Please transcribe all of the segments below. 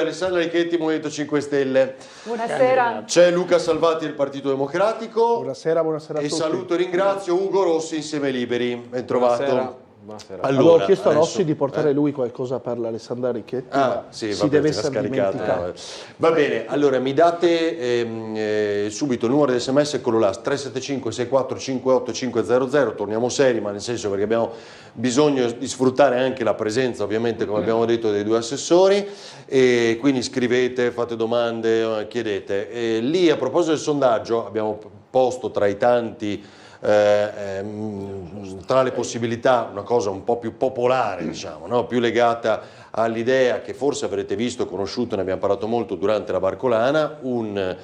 Alessandra Richetti, Movimento 5 Stelle. Buonasera. C'è Luca Salvati del Partito Democratico. Buonasera a tutti. E saluto e ringrazio Ugo Rossi, Insieme Liberi. Ben trovato. Buonasera. Allora, avevo chiesto a Rossi di portare lui qualcosa per l'Alessandra Richetti, sì, si deve essere dimenticato. Va bene, allora mi date subito il numero di SMS, eccolo là, 375 64 58 500. Torniamo seri, ma nel senso perché abbiamo bisogno di sfruttare anche la presenza, ovviamente, come abbiamo detto, dei due assessori, e quindi scrivete, fate domande, chiedete. Lì, a proposito del sondaggio, abbiamo posto tra i tanti, tra le possibilità, una cosa un po' più popolare, diciamo, no? Più legata all'idea che forse avrete visto, conosciuto, ne abbiamo parlato molto durante la Barcolana, un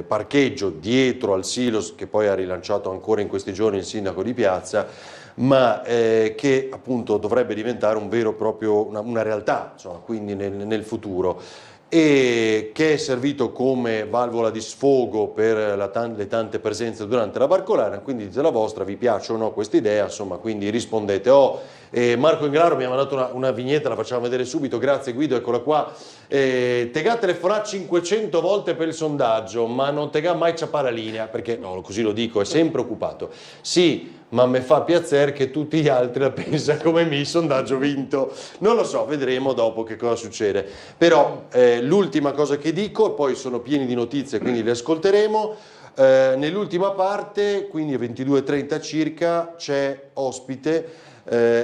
parcheggio dietro al silos, che poi ha rilanciato ancora in questi giorni il sindaco di Piazza, ma che appunto dovrebbe diventare un vero e proprio una realtà, insomma, quindi nel futuro, e che è servito come valvola di sfogo per le tante presenze durante la Barcolana. Quindi dite la vostra, vi piace o no questa idea, insomma, quindi rispondete. Marco Inglaro mi ha mandato una vignetta, la facciamo vedere subito, grazie Guido, eccola qua. Te ha telefonato 500 volte per il sondaggio, ma non te ha mai ciappare la linea, perché, no, così lo dico, è sempre occupato. Sì, ma me fa piacere che tutti gli altri la pensano come me, il sondaggio vinto. Non lo so, vedremo dopo che cosa succede. Però l'ultima cosa che dico, poi sono pieni di notizie, quindi le ascolteremo. Nell'ultima parte, quindi a 22:30 circa, c'è ospite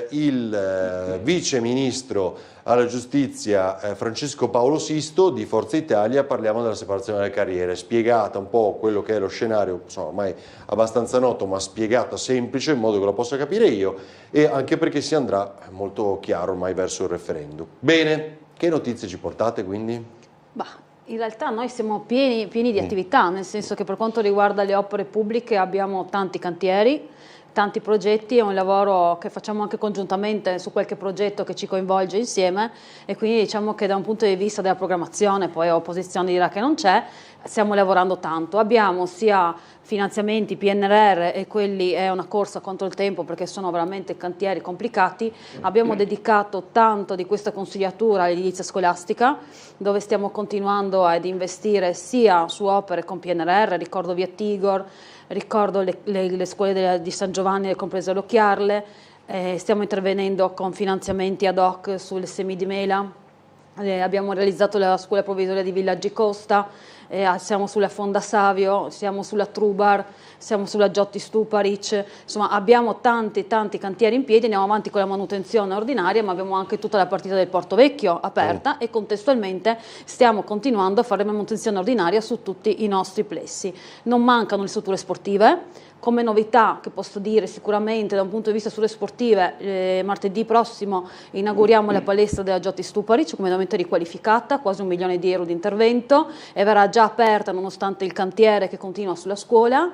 il vice ministro alla giustizia Francesco Paolo Sisto di Forza Italia. Parliamo della separazione delle carriere, spiegata un po' quello che è lo scenario, insomma, ormai abbastanza noto, ma spiegata semplice in modo che lo possa capire io, e anche perché si andrà molto chiaro ormai verso il referendum. Bene, che notizie ci portate quindi? In realtà noi siamo pieni di attività, nel senso che per quanto riguarda le opere pubbliche abbiamo tanti cantieri, tanti progetti, è un lavoro che facciamo anche congiuntamente su qualche progetto che ci coinvolge insieme, e quindi diciamo che da un punto di vista della programmazione, poi l'opposizione dirà che non c'è, stiamo lavorando tanto. Abbiamo sia finanziamenti PNRR, e quelli è una corsa contro il tempo perché sono veramente cantieri complicati. Abbiamo dedicato tanto di questa consigliatura all'edilizia scolastica, dove stiamo continuando ad investire sia su opere con PNRR, ricordo via Tigor, ricordo le scuole di San Giovanni, comprese l'Occhiarle, stiamo intervenendo con finanziamenti ad hoc sul Semi di Mela, abbiamo realizzato la scuola provvisoria di Villaggi Costa, siamo sulla Fonda Savio, siamo sulla Trubar, siamo sulla Giotti Stuparic, insomma abbiamo tanti cantieri in piedi, andiamo avanti con la manutenzione ordinaria, ma abbiamo anche tutta la partita del Porto Vecchio aperta, e contestualmente stiamo continuando a fare la manutenzione ordinaria su tutti i nostri plessi. Non mancano le strutture sportive. Come novità che posso dire sicuramente da un punto di vista sulle sportive, martedì prossimo inauguriamo la palestra della Giotti Stuparic, completamente riqualificata, quasi €1 milione di intervento, e verrà già aperta nonostante il cantiere che continua sulla scuola.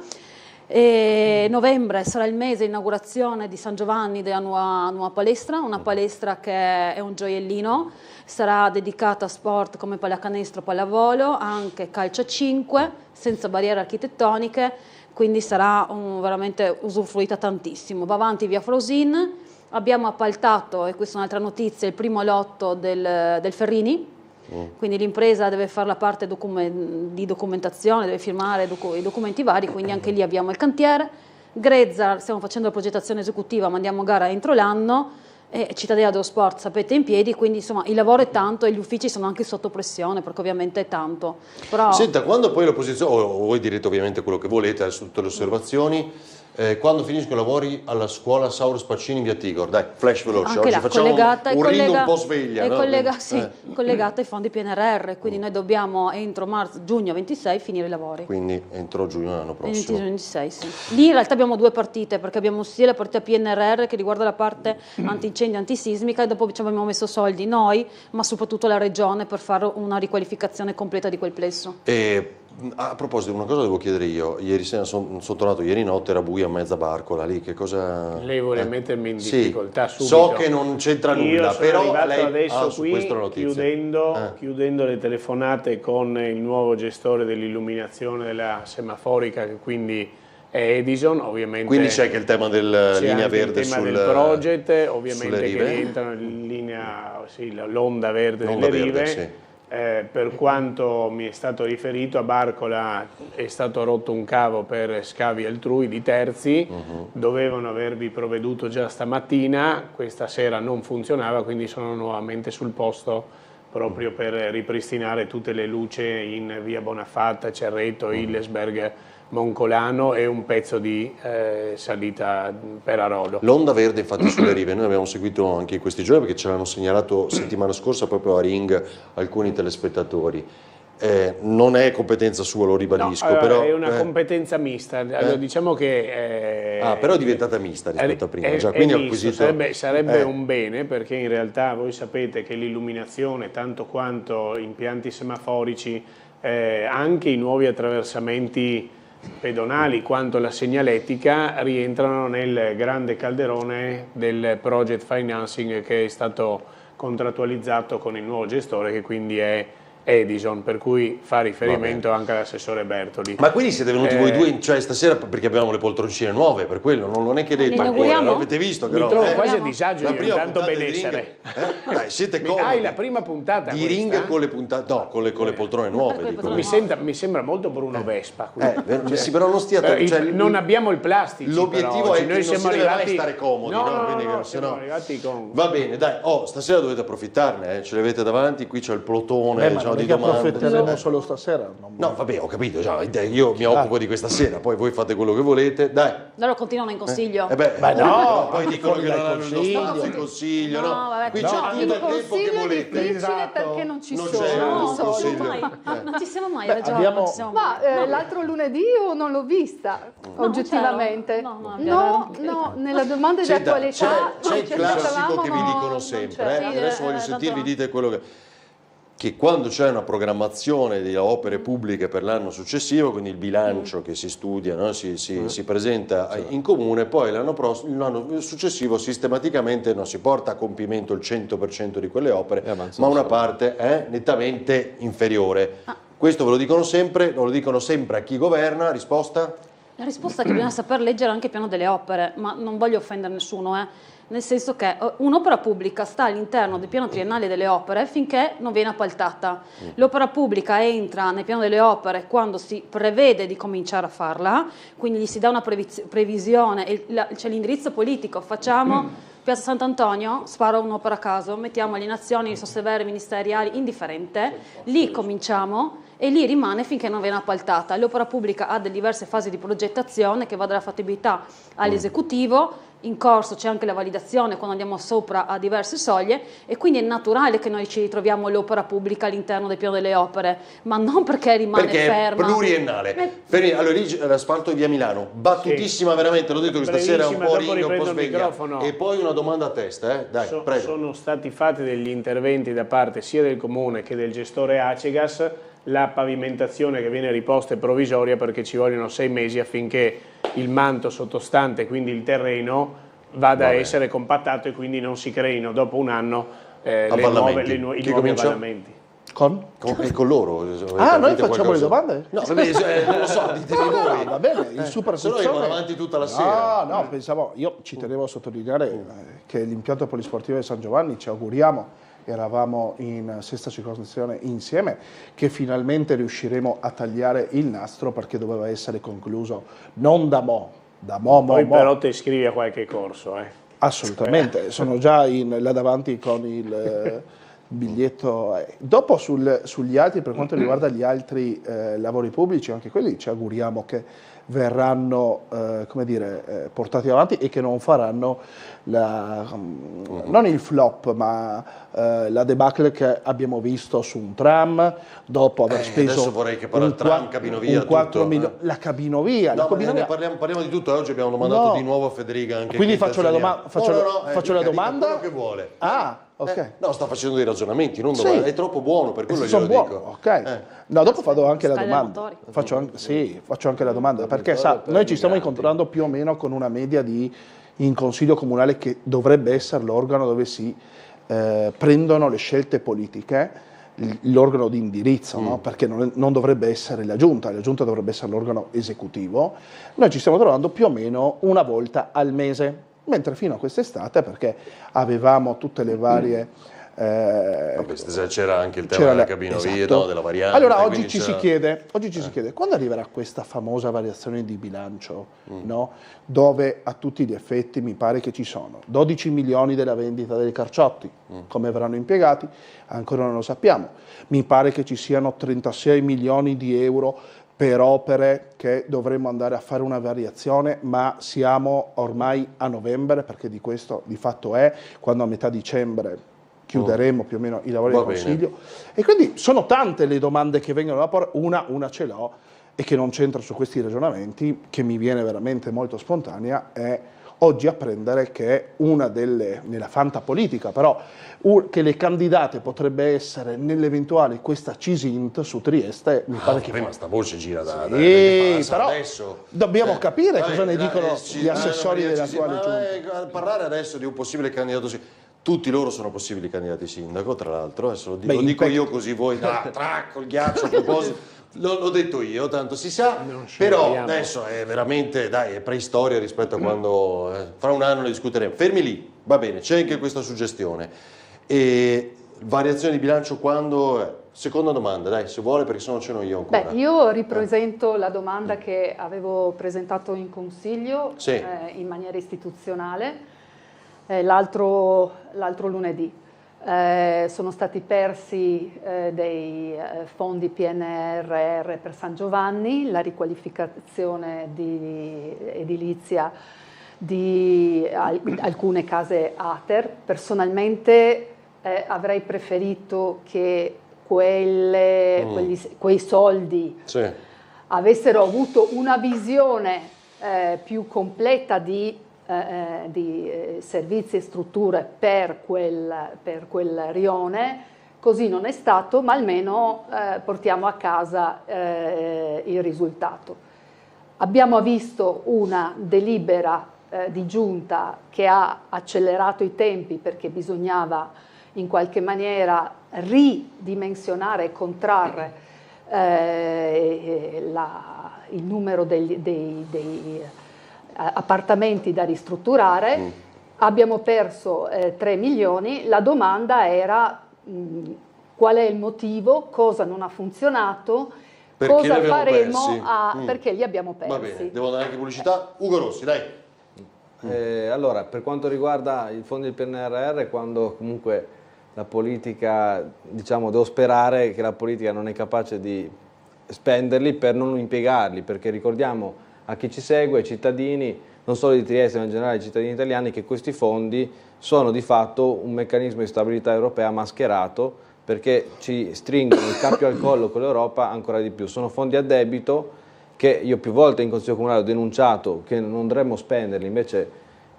E novembre sarà il mese di inaugurazione di San Giovanni della nuova palestra, una palestra che è un gioiellino, sarà dedicata a sport come pallacanestro, pallavolo, anche calcio a 5, senza barriere architettoniche, quindi sarà veramente usufruita tantissimo. Va avanti via Frosin, abbiamo appaltato, e questa è un'altra notizia, il primo lotto del Ferrini, quindi l'impresa deve fare la parte di documentazione, deve firmare i documenti vari, quindi anche lì abbiamo il cantiere. Grezza, stiamo facendo la progettazione esecutiva, mandiamo a gara entro l'anno, e Cittadella dello Sport sapete in piedi, quindi insomma il lavoro è tanto e gli uffici sono anche sotto pressione perché ovviamente è tanto. Però... Senta, quando poi l'opposizione, o voi direte ovviamente quello che volete, adesso tutte le osservazioni, quando finiscono i lavori alla scuola Sauro Spaccini in via Tigor, dai, flash veloce, anche oggi là, facciamo un ring un po' sveglia, è no? collegata ai fondi PNRR, quindi noi dobbiamo entro giugno 26 finire i lavori. Quindi entro giugno dell'anno prossimo. 26, sì. Lì in realtà abbiamo due partite, perché abbiamo sia la partita PNRR che riguarda la parte antincendio, antisismica, e dopo ci abbiamo messo soldi noi, ma soprattutto la regione, per fare una riqualificazione completa di quel plesso. A proposito, una cosa devo chiedere io. Ieri sera sono tornato, ieri notte era buia a mezza Barcola lì, che cosa... Lei vuole mettermi in Sì, difficoltà subito. so che non c'entra nulla, però io sono arrivato lei adesso su qui questa la notizia. chiudendo le telefonate con il nuovo gestore dell'illuminazione della semaforica, che quindi Edison, ovviamente. Quindi c'è anche il tema del linea verde il tema sul, del project, ovviamente, sulle che rive. rientrano in linea, sì, l'onda verde L'onda delle verde, rive. sì. Per quanto mi è stato riferito, a Barcola è stato rotto un cavo per scavi altrui di terzi, dovevano avervi provveduto già stamattina, questa sera non funzionava, quindi sono nuovamente sul posto proprio per ripristinare tutte le luci in via Bonafatta, Cerreto, Hillesberg, Moncolano e un pezzo di salita per Arodo. L'onda verde infatti sulle rive, noi abbiamo seguito anche in questi giorni perché ce l'hanno segnalato settimana scorsa proprio a Ring alcuni telespettatori. Non è competenza sua, lo ribadisco, No, però è una competenza mista, allora, diciamo che però è diventata mista rispetto a prima, già, è quindi ha misto, acquisito sarebbe un bene, perché in realtà voi sapete che l'illuminazione, tanto quanto impianti semaforici, anche i nuovi attraversamenti pedonali quanto la segnaletica rientrano nel grande calderone del project financing che è stato contrattualizzato con il nuovo gestore, che quindi è Edison, per cui fa riferimento anche all'assessore Bertoli. Ma quindi siete venuti voi due, cioè stasera perché abbiamo le poltroncine nuove, per quello non è che dite inauguriamo? avete visto che Mi no? trovo quasi a disagio La io, prima tanto puntata di benessere. Ring, dai, siete comodi. La prima puntata di questa? Ring con le puntate, no, con le poltrone nuove, dico. Mi sembra molto Bruno Vespa. Sì, però non stia cioè, non abbiamo il plastico. l'obiettivo è che noi non siamo si deve mai arrivati stare comodi, no? Quindi, no, se siamo no- arrivati con... Va bene, dai, stasera dovete approfittarne, ce le avete davanti, qui c'è il plotone, Ma diciamo, non è di che domande. approfitteremo solo stasera. No, vabbè, ho capito, già, io mi occupo di questa sera, poi voi fate quello che volete, dai. Loro continuano in consiglio. no, poi dicono fuori che dai non hanno lo consiglio. staff in consiglio, no? No, vabbè, Qui no, c'è dico tutto il tempo che consiglio volete. difficile Esatto. perché non ci Non sono. c'è No, un non consiglio. non ci siamo mai, Beh, ragione, abbiamo- non ci siamo Ma mai. l'altro lunedì io non l'ho vista, oggettivamente. c'ero. No, no, nella domanda di Senta, attualità c'è il ci classico aspettavamo, che vi no, dicono non sempre, c'è. Sì, adesso voglio tanto sentirvi no. dite quello che quando c'è una programmazione di opere pubbliche per l'anno successivo, quindi il bilancio che si studia, no? si presenta in comune, poi l'anno successivo sistematicamente non si porta a compimento il 100% di quelle opere, ma una parte è nettamente inferiore. Questo ve lo dicono sempre a chi governa. Risposta? La risposta è che bisogna saper leggere anche il piano delle opere, ma non voglio offendere nessuno, nel senso che un'opera pubblica sta all'interno del piano triennale delle opere finché non viene appaltata. L'opera pubblica entra nel piano delle opere quando si prevede di cominciare a farla, quindi gli si dà una previsione, e c'è l'indirizzo politico, facciamo Piazza Sant'Antonio, sparo un'opera a caso, mettiamo alienazioni, sossevere ministeriali, indifferente, lì cominciamo e lì rimane finché non viene appaltata. L'opera pubblica ha delle diverse fasi di progettazione che va dalla fattibilità all'esecutivo, in corso c'è anche la validazione quando andiamo sopra a diverse soglie e quindi è naturale che noi ci ritroviamo l'opera pubblica all'interno del piano delle opere, ma non perché rimane Perché ferma. è pluriennale. Allora, l'asfalto di via Milano, battutissima veramente, l'ho detto che stasera è un po' Brevissima, ringa, un po' dopo riprendo il sveglia. microfono. E poi una domanda a testa, dai, prego. Sono stati fatti degli interventi da parte sia del comune che del gestore Acegas. La pavimentazione che viene riposta è provvisoria perché ci vogliono 6 mesi affinché il manto sottostante, quindi il terreno, vada a essere compattato e quindi non si creino dopo un anno i Avvallamenti. nuovi Chi comincia? avvallamenti. Con loro. Noi facciamo le domande? No, vabbè, non lo so, ditemi voi. Va bene, il super Se no io sezione- vado avanti tutta la sera. No, pensavo, io ci tenevo a sottolineare che l'impianto polisportivo di San Giovanni, ci auguriamo, eravamo in sesta circoscrizione insieme, che finalmente riusciremo a tagliare il nastro perché doveva essere concluso non da mo', Poi però ti iscrivi a qualche corso. Assolutamente, sono già là davanti con il biglietto. Dopo sugli altri, per quanto riguarda gli altri lavori pubblici, anche quelli ci auguriamo che verranno portati avanti e che non faranno non il flop, ma la debacle che abbiamo visto su un tram dopo aver speso adesso vorrei che parla il tram, cabinovia, un 4 tutto. milioni, la cabinovia, No, la cabinovia. parliamo di tutto, oggi abbiamo domandato No. di nuovo a Federica anche Quindi che faccio la intenzioni ha. domanda, faccio la dica domanda. quello che vuole. Ah, ok. No, sta facendo dei ragionamenti, non Sì. domande. È troppo buono, per quello Sono glielo buono, dico. ok. No, dopo faccio anche la Scaglia domanda. motori. Faccio anche la domanda, perché sa, noi ci stiamo incontrando più o meno con una media in consiglio comunale che dovrebbe essere l'organo dove si prendono le scelte politiche. l'organo di indirizzo, no? Perché non dovrebbe essere la giunta dovrebbe essere l'organo esecutivo. Noi ci stiamo trovando più o meno una volta al mese, mentre fino a quest'estate, perché avevamo tutte le varie... c'era anche il tema della cabinovia, esatto. No? Della variante. Allora oggi ci si chiede, quando arriverà questa famosa variazione di bilancio, no? Dove a tutti gli effetti mi pare che ci sono 12 milioni della vendita dei carciotti, come verranno impiegati ancora non lo sappiamo, mi pare che ci siano 36 milioni di euro per opere che dovremmo andare a fare una variazione, ma siamo ormai a novembre, perché di questo di fatto è, quando a metà dicembre chiuderemo più o meno i lavori del Consiglio. E quindi sono tante le domande che vengono da porre, una ce l'ho e che non c'entra su questi ragionamenti, che mi viene veramente molto spontanea, è oggi apprendere che una delle, nella fantapolitica però, che le candidate potrebbe essere nell'eventuale questa Cisint su Trieste, mi pare che... Ma sta voce gira da però adesso. Dobbiamo capire cosa ne dicono gli assessori dell'attuale giunta. Parlare adesso di un possibile candidato, tutti loro sono possibili candidati sindaco, tra l'altro, adesso lo dico io così voi, col ghiaccio a proposito. L'ho detto io, tanto si sa, però adesso è veramente, è preistoria rispetto a quando, fra un anno ne discuteremo. Fermi lì, va bene, c'è anche questa suggestione. E variazione di bilancio quando? Seconda domanda, dai, se vuole, perché se no ce n'ho io ancora. Io ripresento la domanda che avevo presentato in Consiglio in maniera istituzionale l'altro lunedì. Sono stati persi dei fondi PNRR per San Giovanni, la riqualificazione di edilizia di alcune case ATER. Personalmente avrei preferito che quei soldi avessero avuto una visione più completa di servizi e strutture per quel rione. Così non è stato, ma almeno portiamo a casa il risultato. Abbiamo visto una delibera di giunta che ha accelerato i tempi perché bisognava in qualche maniera ridimensionare e contrarre il numero dei appartamenti da ristrutturare. Abbiamo perso 3 milioni, la domanda era qual è il motivo, cosa non ha funzionato, perché cosa faremo perché li abbiamo persi. Va bene, devo dare anche pubblicità. Ugo Rossi, dai. Allora, per quanto riguarda i fondi del PNRR, quando comunque la politica, diciamo, devo sperare che la politica non è capace di spenderli per non impiegarli, perché ricordiamo a chi ci segue, ai cittadini, non solo di Trieste ma in generale ai cittadini italiani, che questi fondi sono di fatto un meccanismo di stabilità europea mascherato, perché ci stringono il cappio al collo con l'Europa ancora di più. Sono fondi a debito che io più volte in Consiglio Comunale ho denunciato che non dovremmo spenderli, invece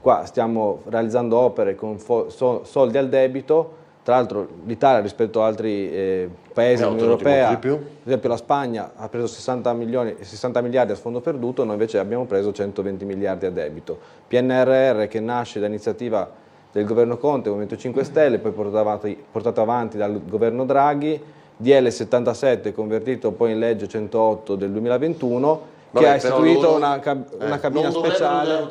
qua stiamo realizzando opere con soldi al debito. Tra l'altro l'Italia rispetto ad altri paesi dell'Unione Europea, ad esempio la Spagna ha preso 60 miliardi a fondo perduto, noi invece abbiamo preso 120 miliardi a debito. PNRR che nasce da iniziativa del governo Conte, Movimento 5 Stelle, poi portato avanti dal governo Draghi, DL 77 convertito poi in legge 108 del 2021, che ha istituito una cabina speciale.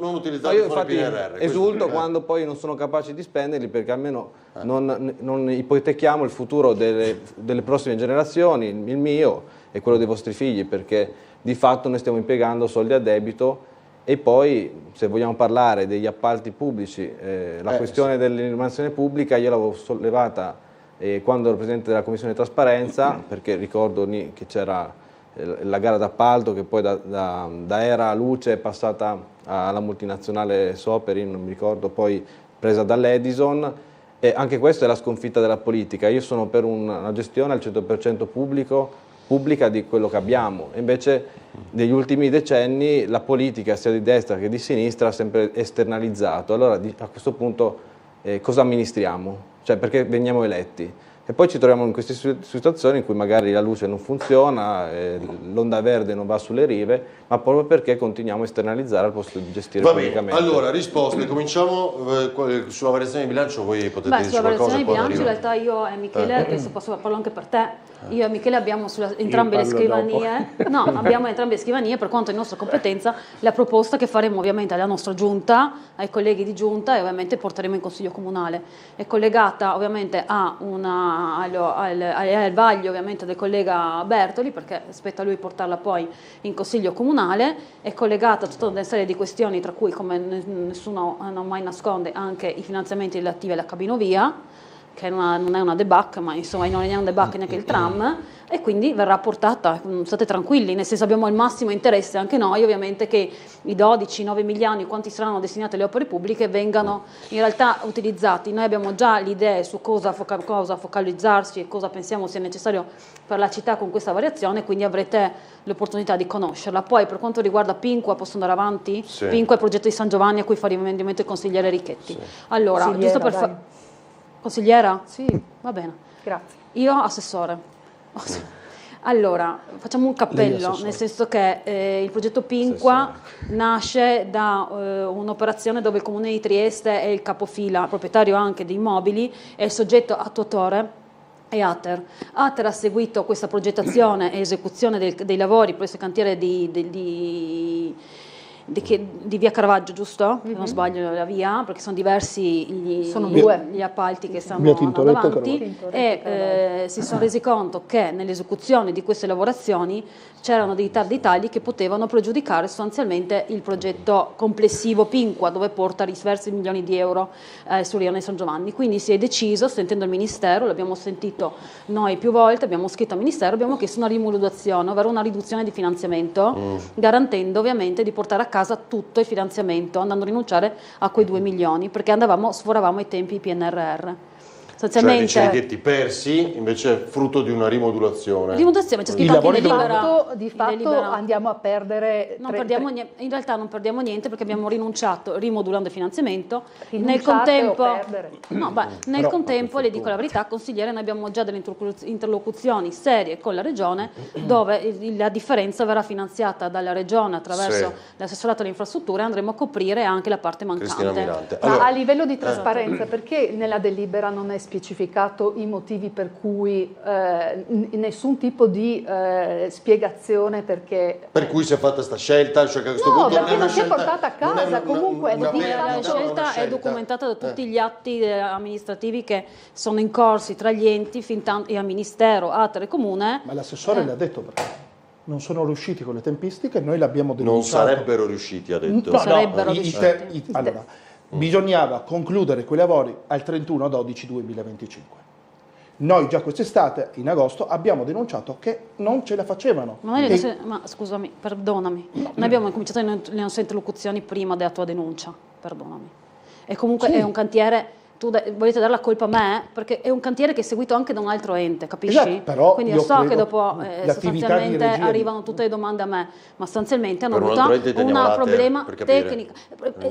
Non utilizzare il PNRR. Esulto quando poi non sono capaci di spenderli, perché almeno non ipotechiamo il futuro delle prossime generazioni, il mio e quello dei vostri figli, perché di fatto noi stiamo impiegando soldi a debito. E poi, se vogliamo parlare degli appalti pubblici, la questione dell'illuminazione pubblica io l'avevo sollevata quando ero presidente della Commissione Trasparenza, perché ricordo che c'era la gara d'appalto che poi da Era Luce è passata alla multinazionale Soperi, non mi ricordo, poi presa dall'Edison, e anche questa è la sconfitta della politica. Io sono per una gestione al 100% pubblica di quello che abbiamo, e invece negli ultimi decenni la politica sia di destra che di sinistra ha sempre esternalizzato. Allora a questo punto cosa amministriamo? Cioè, perché veniamo eletti? E poi ci troviamo in queste situazioni in cui magari la luce non funziona, l'onda verde non va sulle rive, ma proprio perché continuiamo a esternalizzare al posto di gestire Va bene, pubblicamente. allora risposte, cominciamo sulla variazione di bilancio, voi potete dirci Sulla qualcosa. variazione di bilancio in arriva. realtà io e Michele, adesso parlo anche per te, io e Michele abbiamo entrambe le parlo scrivanie, no, abbiamo entrambe le scrivanie per quanto di nostra competenza la proposta che faremo ovviamente alla nostra giunta, ai colleghi di giunta e ovviamente porteremo in consiglio comunale. È collegata ovviamente al vaglio ovviamente del collega Bertoli, perché spetta a lui portarla poi in consiglio comunale, è collegata a tutta una serie di questioni, tra cui, come nessuno non mai nasconde, anche i finanziamenti relativi alla cabinovia, che non è una debacche, ma insomma non è un debacche neanche il tram, e quindi verrà portata, state tranquilli, nel senso abbiamo il massimo interesse anche noi ovviamente che i 12-9 milioni, quanti saranno destinati alle opere pubbliche, vengano in realtà utilizzati. Noi abbiamo già le idee su cosa focalizzarsi e cosa pensiamo sia necessario per la città con questa variazione, quindi avrete l'opportunità di conoscerla. Poi per quanto riguarda Pinqua, posso andare avanti? Sì. Pinqua è il progetto di San Giovanni a cui fa riferimento il consigliere Richetti. Sì. Allora, Consigliera, giusto per dai. Consigliera? Sì, Va bene. grazie. Io assessore. Allora, facciamo un cappello, assessore. nel senso che il progetto Pinqua nasce da un'operazione dove il Comune di Trieste è il capofila, proprietario anche di immobili, è il soggetto attuatore. E Ater ha seguito questa progettazione e esecuzione dei lavori presso il cantiere di via Caravaggio, giusto? Se non sbaglio la via, perché sono diversi Sono due. gli appalti che stanno Via andando Tintoretto e avanti Caravaggio. e si sono resi conto che nell'esecuzione di queste lavorazioni c'erano dei dettagli che potevano pregiudicare sostanzialmente il progetto complessivo Pinqua, dove porta diversi milioni di euro sul Rione San Giovanni. Quindi si è deciso, sentendo il Ministero, l'abbiamo sentito noi più volte, abbiamo scritto al Ministero, abbiamo chiesto una rimodulazione, ovvero una riduzione di finanziamento, garantendo ovviamente di portare a casa tutto il finanziamento, andando a rinunciare a quei 2 milioni, perché sforavamo i tempi PNRR. Cioè Sostanzialmente, ricevetti persi, invece frutto di una rimodulazione. rimodulazione, c'è scritto I anche in lavori delibera. Di in fatto delibera. andiamo a perdere In realtà non perdiamo niente perché abbiamo rinunciato rimodulando il finanziamento. Nel Rinunciate o contempo, perdere? nel contempo le dico la verità, consigliere, noi abbiamo già delle interlocuzioni serie con la Regione dove la differenza verrà finanziata dalla Regione attraverso l'assessorato alle infrastrutture e andremo a coprire anche la parte Cristina mancante. Mirante. Ma Allora, a livello di trasparenza, perché nella delibera non è specificato i motivi per cui nessun tipo di spiegazione perché... per cui si è fatta questa scelta? Cioè che a questo No, punto perché è una non si è scelta- portata a non è casa, comunque una di perdita, La una scelta è scelta. documentata da tutti gli atti amministrativi che sono in corsi tra gli enti, e al Ministero, Ater e Comune. Ma l'assessore le ha detto perché non sono riusciti con le tempistiche, noi l'abbiamo Non denunciato. sarebbero riusciti, ha detto. No, Sarebbero i- i riusciti. te- i- allora, bisognava concludere quei lavori al 31/12/2025. Noi già quest'estate, in agosto, abbiamo denunciato che non ce la facevano. Ma, noi E- ma scusami, perdonami, noi abbiamo cominciato le nostre interlocuzioni prima della tua denuncia, perdonami. E comunque Sì. è un cantiere, volete dare la colpa a me? Perché è un cantiere che è seguito anche da un altro ente, capisci? Esatto, però Quindi io io so credo che dopo l'attività di sostanzialmente regia di- arrivano tutte le domande a me, ma sostanzialmente hanno Per un avuto altro ente intendiamo un l'Ater, problema per capire. tecnico.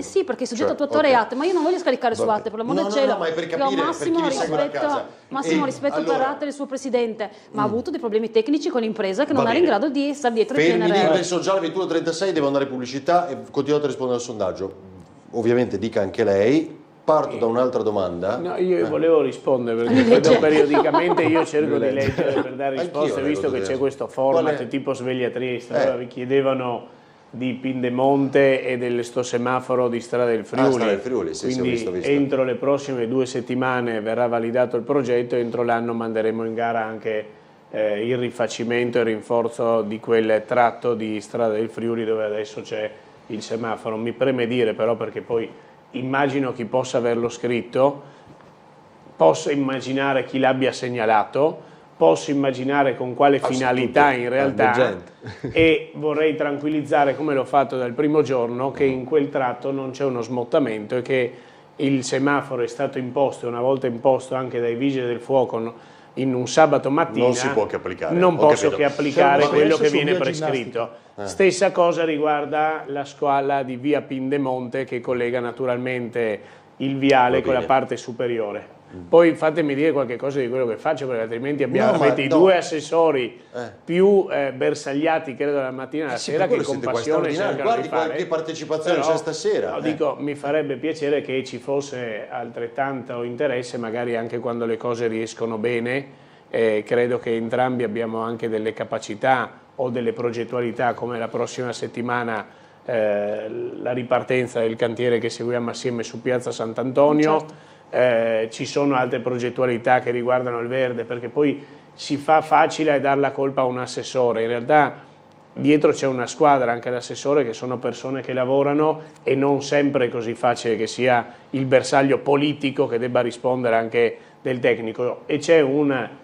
Sì, perché il soggetto Cioè, attuatore ok. è Ater, ma io non voglio scaricare su Vabbè. Ater, per l'amor No, del no, cielo. no, ma è per Io ho capire, per massimo chi vi segue da rispetto, casa. massimo rispetto per Allora, Ater e il suo presidente, ma ha avuto dei problemi tecnici con l'impresa che non Va era in bene. grado di stare dietro il Fermi lì, PNRR. perché sono già le 21:36, devo andare in pubblicità e continuate a rispondere al sondaggio. Ovviamente dica anche lei. Parto da un'altra domanda. No, io volevo rispondere perché vedo periodicamente io cerco di leggere per dare risposte, Anch'io visto leggo che c'è tutte. questo Qual format è? tipo sveglia Trieste. Allora mi chiedevano di Pindemonte e del sto semaforo di Strada del Friuli. Strada del Friuli, sì, sì, ho Quindi visto. entro le prossime 2 settimane verrà validato il progetto e entro l'anno manderemo in gara anche il rifacimento e il rinforzo di quel tratto di Strada del Friuli dove adesso c'è il semaforo. Mi preme dire però, perché poi immagino chi possa averlo scritto, posso immaginare chi l'abbia segnalato, posso immaginare con quale finalità in realtà gente. e vorrei tranquillizzare, come l'ho fatto dal primo giorno, che in quel tratto non c'è uno smottamento e che il semaforo è stato imposto, e una volta imposto anche dai vigili del fuoco in un sabato mattina, Non si può che applicare, non ho posso capito. che applicare Siamo quello adesso che su viene via prescritto. Stessa cosa riguarda la squalla di via Pindemonte che collega naturalmente il viale Va con la bene. parte superiore. Poi fatemi dire qualche cosa di quello che faccio, perché altrimenti avete i due assessori più bersagliati, credo, dalla mattina alla sera, che con passione cercano di fare. Che partecipazione c'è stasera. No, dico, mi farebbe piacere che ci fosse altrettanto interesse, magari anche quando le cose riescono bene. Credo che entrambi abbiamo anche delle capacità o delle progettualità, come la prossima settimana la ripartenza del cantiere che seguiamo assieme su Piazza Sant'Antonio. Certo. Ci sono altre progettualità che riguardano il verde, perché poi si fa facile dare la colpa a un assessore. In realtà dietro c'è una squadra, anche l'assessore, che sono persone che lavorano, e non sempre è così facile che sia il bersaglio politico che debba rispondere anche del tecnico, e c'è una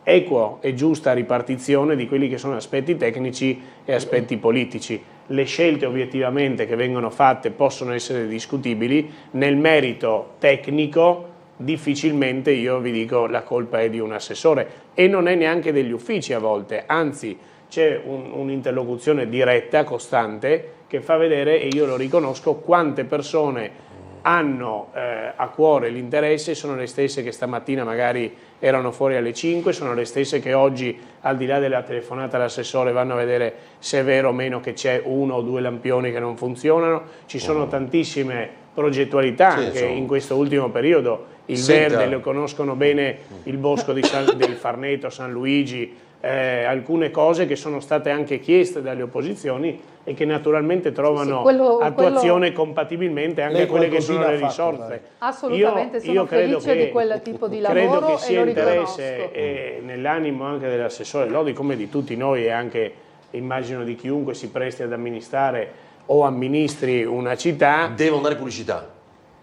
equa e giusta ripartizione di quelli che sono aspetti tecnici e aspetti politici. Le scelte obiettivamente che vengono fatte possono essere discutibili, nel merito tecnico difficilmente io vi dico la colpa è di un assessore, e non è neanche degli uffici a volte, anzi c'è un'interlocuzione diretta, costante, che fa vedere, e io lo riconosco, quante persone hanno a cuore l'interesse. Sono le stesse che stamattina magari erano fuori alle 5, sono le stesse che oggi, al di là della telefonata all'assessore, vanno a vedere se è vero o meno che c'è 1 o 2 lampioni che non funzionano. Ci sono tantissime progettualità anche in questo ultimo periodo. Il verde lo conoscono bene, il bosco del Farneto, San Luigi, alcune cose che sono state anche chieste dalle opposizioni e che naturalmente trovano attuazione compatibilmente anche a quelle che sono le risorse. Assolutamente, sono felice di quel tipo di lavoro. Credo che sia interesse nell'animo anche dell'assessore Lodi, come di tutti noi, e anche immagino di chiunque si presti ad amministrare o amministri una città. Deve andare pubblicità.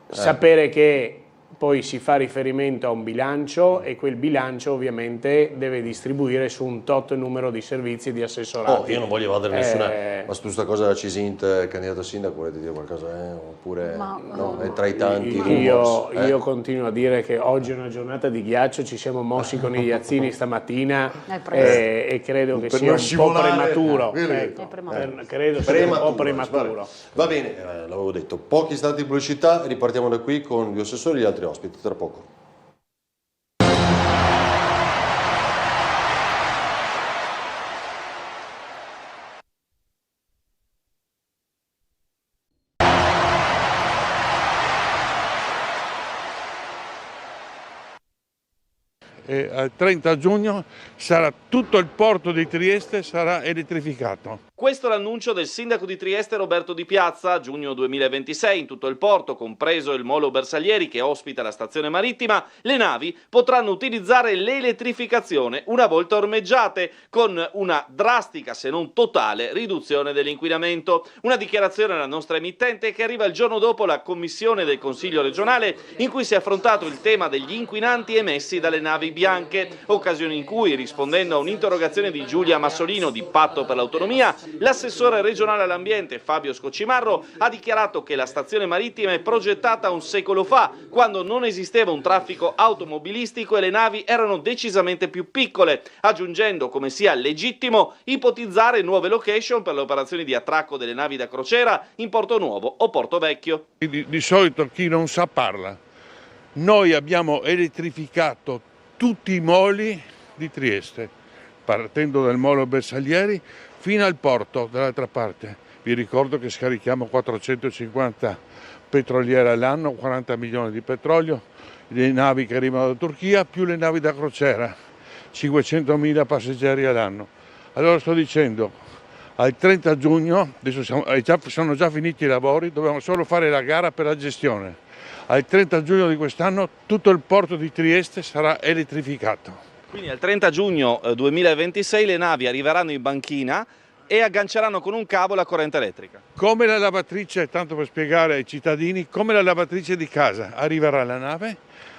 Sapere che poi si fa riferimento a un bilancio, e quel bilancio ovviamente deve distribuire su un tot numero di servizi di assessorati. Io non voglio evadere nessuna, ma su questa cosa Cisint, candidato a sindaco, volete dire qualcosa? Oppure no, è tra i tanti io continuo a dire che oggi è una giornata di ghiaccio, ci siamo mossi con i Iazzini stamattina e credo che sia un po' prematuro. Credo sia un po' prematuro. Va bene, l'avevo detto, pochi istanti di pubblicità, ripartiamo da qui con gli assessori e gli altri ospiti tra poco. E al 30 giugno tutto il porto di Trieste sarà elettrificato. Questo è l'annuncio del sindaco di Trieste Roberto Di Piazza. A giugno 2026 in tutto il porto, compreso il molo Bersaglieri che ospita la stazione marittima, le navi potranno utilizzare l'elettrificazione una volta ormeggiate, con una drastica, se non totale, riduzione dell'inquinamento. Una dichiarazione della nostra emittente che arriva il giorno dopo la commissione del Consiglio regionale in cui si è affrontato il tema degli inquinanti emessi dalle navi bianche, occasione in cui, rispondendo a un'interrogazione di Giulia Massolino di Patto per l'Autonomia, l'assessore regionale all'ambiente Fabio Scocimarro ha dichiarato che la stazione marittima è progettata un secolo fa, quando non esisteva un traffico automobilistico e le navi erano decisamente più piccole, aggiungendo come sia legittimo ipotizzare nuove location per le operazioni di attracco delle navi da crociera in Porto Nuovo o Porto Vecchio. Di solito chi non sa parla. Noi abbiamo elettrificato tutti i moli di Trieste, partendo dal molo Bersaglieri fino al porto dall'altra parte. Vi ricordo che scarichiamo 450 petroliere all'anno, 40 milioni di petrolio, le navi che arrivano da Turchia più le navi da crociera, 500.000 passeggeri all'anno. Allora sto dicendo, al 30 giugno, adesso sono già finiti i lavori, dobbiamo solo fare la gara per la gestione. Al 30 giugno di quest'anno tutto il porto di Trieste sarà elettrificato. Quindi al 30 giugno 2026 le navi arriveranno in banchina e agganceranno con un cavo la corrente elettrica. Come la lavatrice, tanto per spiegare ai cittadini, come la lavatrice di casa, arriverà la nave,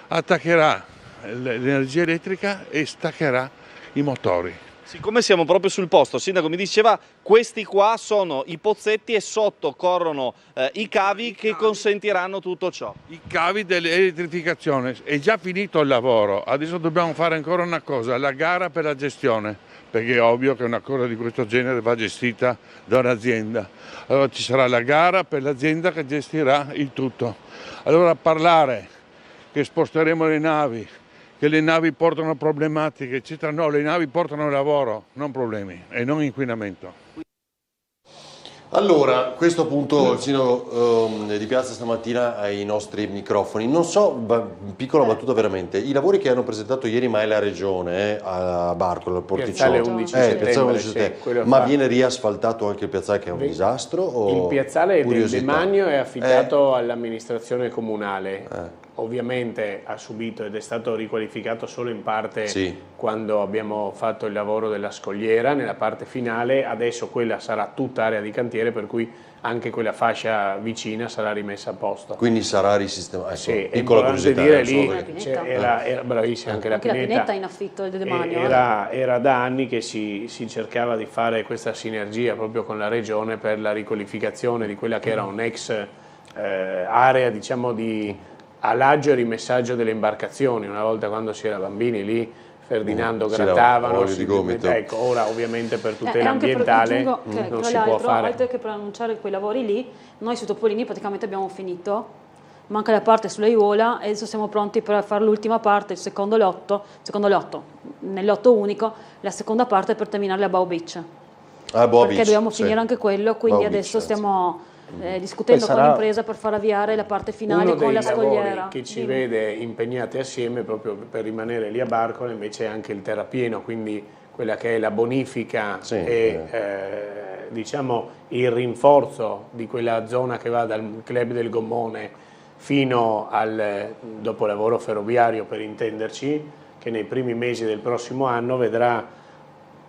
attaccherà l'energia elettrica e staccherà i motori. Siccome siamo proprio sul posto, il sindaco mi diceva, questi qua sono i pozzetti e sotto corrono i cavi che consentiranno tutto ciò. I cavi dell'elettrificazione, è già finito il lavoro, adesso dobbiamo fare ancora una cosa, la gara per la gestione, perché è ovvio che una cosa di questo genere va gestita da un'azienda. Allora ci sarà la gara per l'azienda che gestirà il tutto. Allora parlare che sposteremo le navi, che le navi portano problematiche, eccetera. No, le navi portano lavoro, non problemi e non inquinamento. Allora, questo appunto il sindaco di Piazza stamattina ai nostri microfoni. Non so, piccola battuta veramente, i lavori che hanno presentato ieri mai la regione a Barcolo, al Porticciolo, Piazzale 11 settembre, Piazzale 11 sì, settembre. Ma viene riasfaltato anche il piazzale che è un disastro? O il piazzale del curiosità? demanio è affidato all'amministrazione comunale. Ovviamente ha subito ed è stato riqualificato solo in parte quando abbiamo fatto il lavoro della scogliera, nella parte finale. Adesso quella sarà tutta area di cantiere, per cui anche quella fascia vicina sarà rimessa a posto. Quindi sarà risistemata. Sì, piccola curiosità. Dire lì era bravissima anche la Pineta in affitto del demanio. Era da anni che si cercava di fare questa sinergia proprio con la regione per la riqualificazione di quella che era un'ex area, diciamo, di alaggio e rimessaggio delle imbarcazioni. Una volta, quando si era bambini, lì Ferdinando grattavano, ecco, ora ovviamente per tutela ambientale non si può fare. Oltre che per annunciare quei lavori lì, noi su Topolini praticamente abbiamo finito, manca la parte sulla Iola e adesso siamo pronti per fare l'ultima parte, il secondo lotto, nel lotto unico, la seconda parte per terminare la Bow Beach. Perché dobbiamo finire anche quello, quindi adesso stiamo discutendo con l'impresa per far avviare la parte finale con la scogliera. Uno dei lavori che ci vede impegnati assieme, proprio per rimanere lì a Barcolo, invece è anche il terrapieno, quindi quella che è la bonifica e diciamo il rinforzo di quella zona che va dal club del Gommone fino al dopolavoro ferroviario, per intenderci, che nei primi mesi del prossimo anno vedrà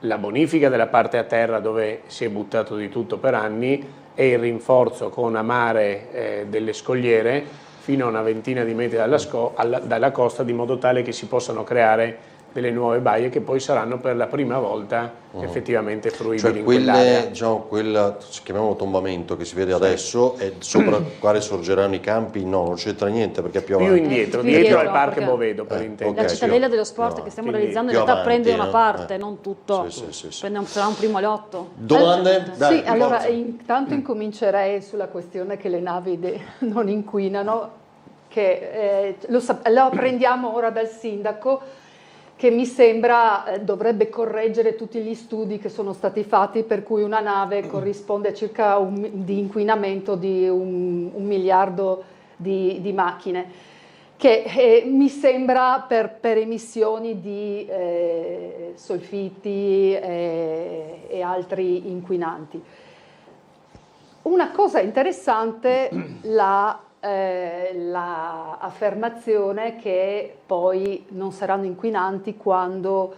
la bonifica della parte a terra dove si è buttato di tutto per anni e il rinforzo con a mare delle scogliere fino a una ventina di metri dalla costa, di modo tale che si possano creare delle nuove baie che poi saranno per la prima volta effettivamente fruibili in quell'area. Diciamo, quella, chiamiamolo tombamento, che si vede adesso, e sopra il quale sorgeranno i campi, no, non c'entra niente perché è più avanti. Più indietro, dietro al Parco Bovedo, per intendere. La cittadella dello sport che stiamo realizzando in realtà prende una parte, non tutto, sarà un primo lotto. Domande? Sì, allora intanto incomincerei sulla questione che le navi non inquinano, che lo apprendiamo ora dal sindaco, che mi sembra dovrebbe correggere tutti gli studi che sono stati fatti, per cui una nave corrisponde a circa di inquinamento di un miliardo di macchine, che mi sembra per emissioni di solfiti e altri inquinanti. Una cosa interessante, l'affermazione che poi non saranno inquinanti quando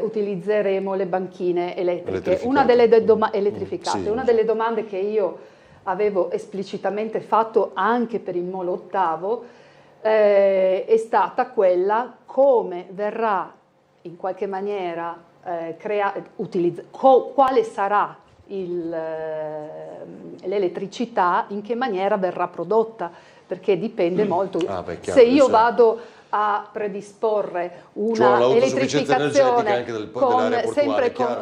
utilizzeremo le banchine elettriche. Una delle elettrificate. Una delle domande che io avevo esplicitamente fatto anche per il Molo Ottavo è stata quella: come verrà in qualche maniera quale sarà l'elettricità, in che maniera verrà prodotta, perché dipende molto. Se io vado a predisporre una elettrificazione anche dell'area portuale,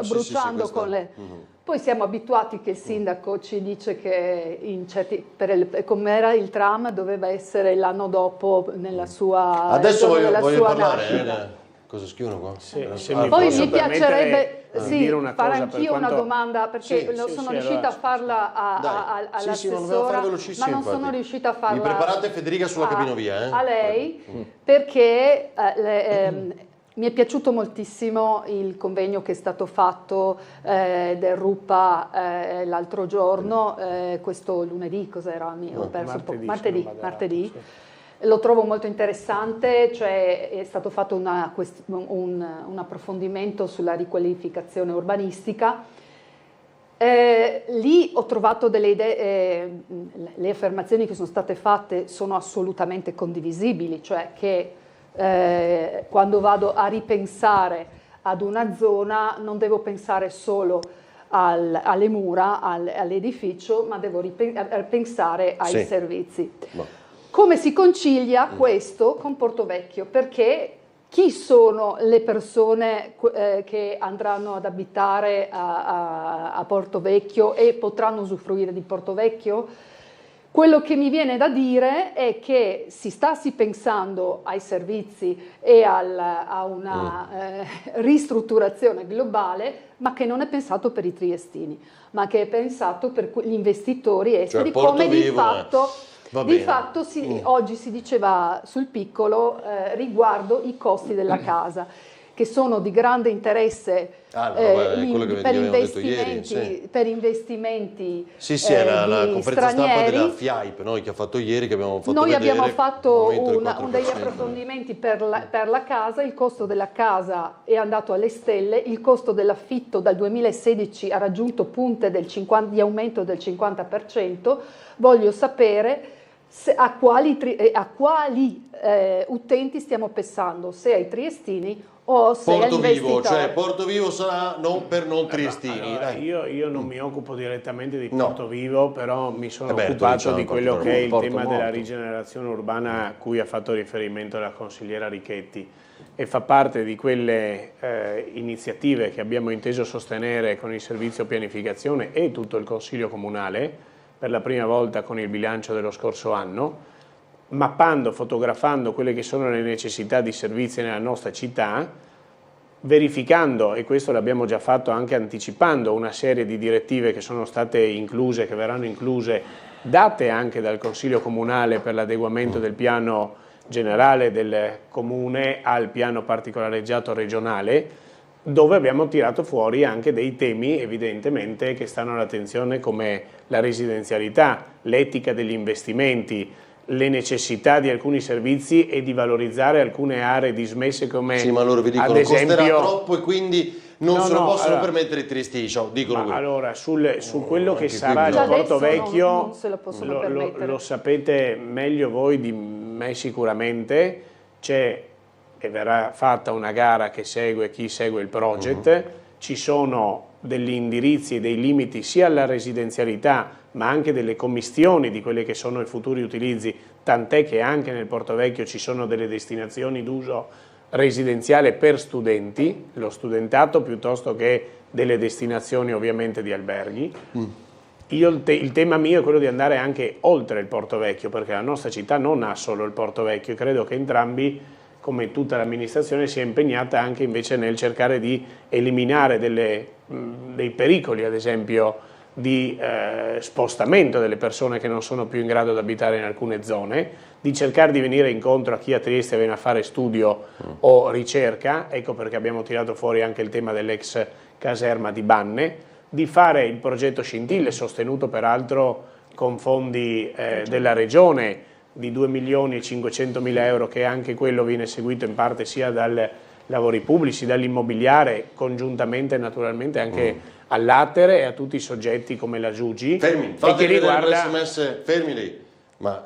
bruciando con le... Poi siamo abituati che il sindaco ci dice che com'era il tram doveva essere l'anno dopo nella sua... Adesso voglio parlare, cosa scrivono qua? Poi mi piacerebbe dire fare anch'io una domanda, perché sono riuscita a farla all'assessora, ma non sono riuscita a farla... Vi preparate, Federica, sulla cabinovia? A lei, perché mi è piaciuto moltissimo il convegno che è stato fatto del RUPA l'altro giorno, questo lunedì, cos'era? Martedì. Lo trovo molto interessante, cioè è stato fatto un approfondimento sulla riqualificazione urbanistica. Lì ho trovato delle idee, le affermazioni che sono state fatte sono assolutamente condivisibili, cioè che quando vado a ripensare ad una zona non devo pensare solo alle mura, all'edificio, ma devo pensare ai servizi. Come si concilia questo con Portovecchio? Perché chi sono le persone che andranno ad abitare a Portovecchio e potranno usufruire di Portovecchio? Quello che mi viene da dire è che si sta pensando ai servizi e a una ristrutturazione globale, ma che non è pensato per i triestini, ma che è pensato per gli investitori esteri, Porto come Vivo, di fatto oggi si diceva sul piccolo riguardo i costi della casa, che sono di grande interesse per investimenti è la conferenza stampa stranieri. della FIAIP, noi che ha fatto ieri, che abbiamo fatto Noi vedere, abbiamo fatto degli 4%. approfondimenti per la casa, il costo della casa è andato alle stelle, il costo dell'affitto dal 2016 ha raggiunto punte di aumento del 50%, voglio sapere a quali utenti stiamo pensando, se ai triestini o se agli investitori. Cioè Porto Vivo sarà per non triestini. Allora, io non mi occupo direttamente di Porto Vivo, però mi sono occupato di diciamo, quello che è il tema Morto. della rigenerazione urbana a cui ha fatto riferimento la consigliera Richetti, e fa parte di quelle iniziative che abbiamo inteso sostenere con il servizio pianificazione e tutto il Consiglio Comunale, per la prima volta con il bilancio dello scorso anno, mappando, fotografando quelle che sono le necessità di servizi nella nostra città, verificando, e questo l'abbiamo già fatto anche anticipando una serie di direttive che sono state incluse, che verranno incluse, date anche dal Consiglio Comunale per l'adeguamento del piano generale del Comune al piano particolareggiato regionale, dove abbiamo tirato fuori anche dei temi evidentemente che stanno all'attenzione, come la residenzialità, l'etica degli investimenti, le necessità di alcuni servizi e di valorizzare alcune aree dismesse, come Sì, ma loro vi dicono ad esempio, costerà troppo e quindi non se lo possono permettere i triestini. Dicono allora, su quello che anche sarà qui il Porto adesso Vecchio, non se lo possono permettere. lo sapete meglio voi di me sicuramente, c'è e verrà fatta una gara che segue chi segue il project, ci sono degli indirizzi e dei limiti sia alla residenzialità ma anche delle commistioni di quelli che sono i futuri utilizzi, tant'è che anche nel Porto Vecchio ci sono delle destinazioni d'uso residenziale per studenti, lo studentato, piuttosto che delle destinazioni ovviamente di alberghi. Il tema mio è quello di andare anche oltre il Porto Vecchio, perché la nostra città non ha solo il Porto Vecchio, e credo che entrambi, come tutta l'amministrazione, sia impegnata anche invece nel cercare di eliminare dei pericoli, ad esempio di spostamento delle persone che non sono più in grado di abitare in alcune zone, di cercare di venire incontro a chi a Trieste viene a fare studio o ricerca, ecco perché abbiamo tirato fuori anche il tema dell'ex caserma di Banne, di fare il progetto Scintille, sostenuto peraltro con fondi della Regione, di 2.500.000 euro, che anche quello viene seguito in parte sia dai lavori pubblici, dall'immobiliare, congiuntamente naturalmente anche all'Attere e a tutti i soggetti come la Giugi. Fermi, fate vedere l'SMS, fermi lì. Ma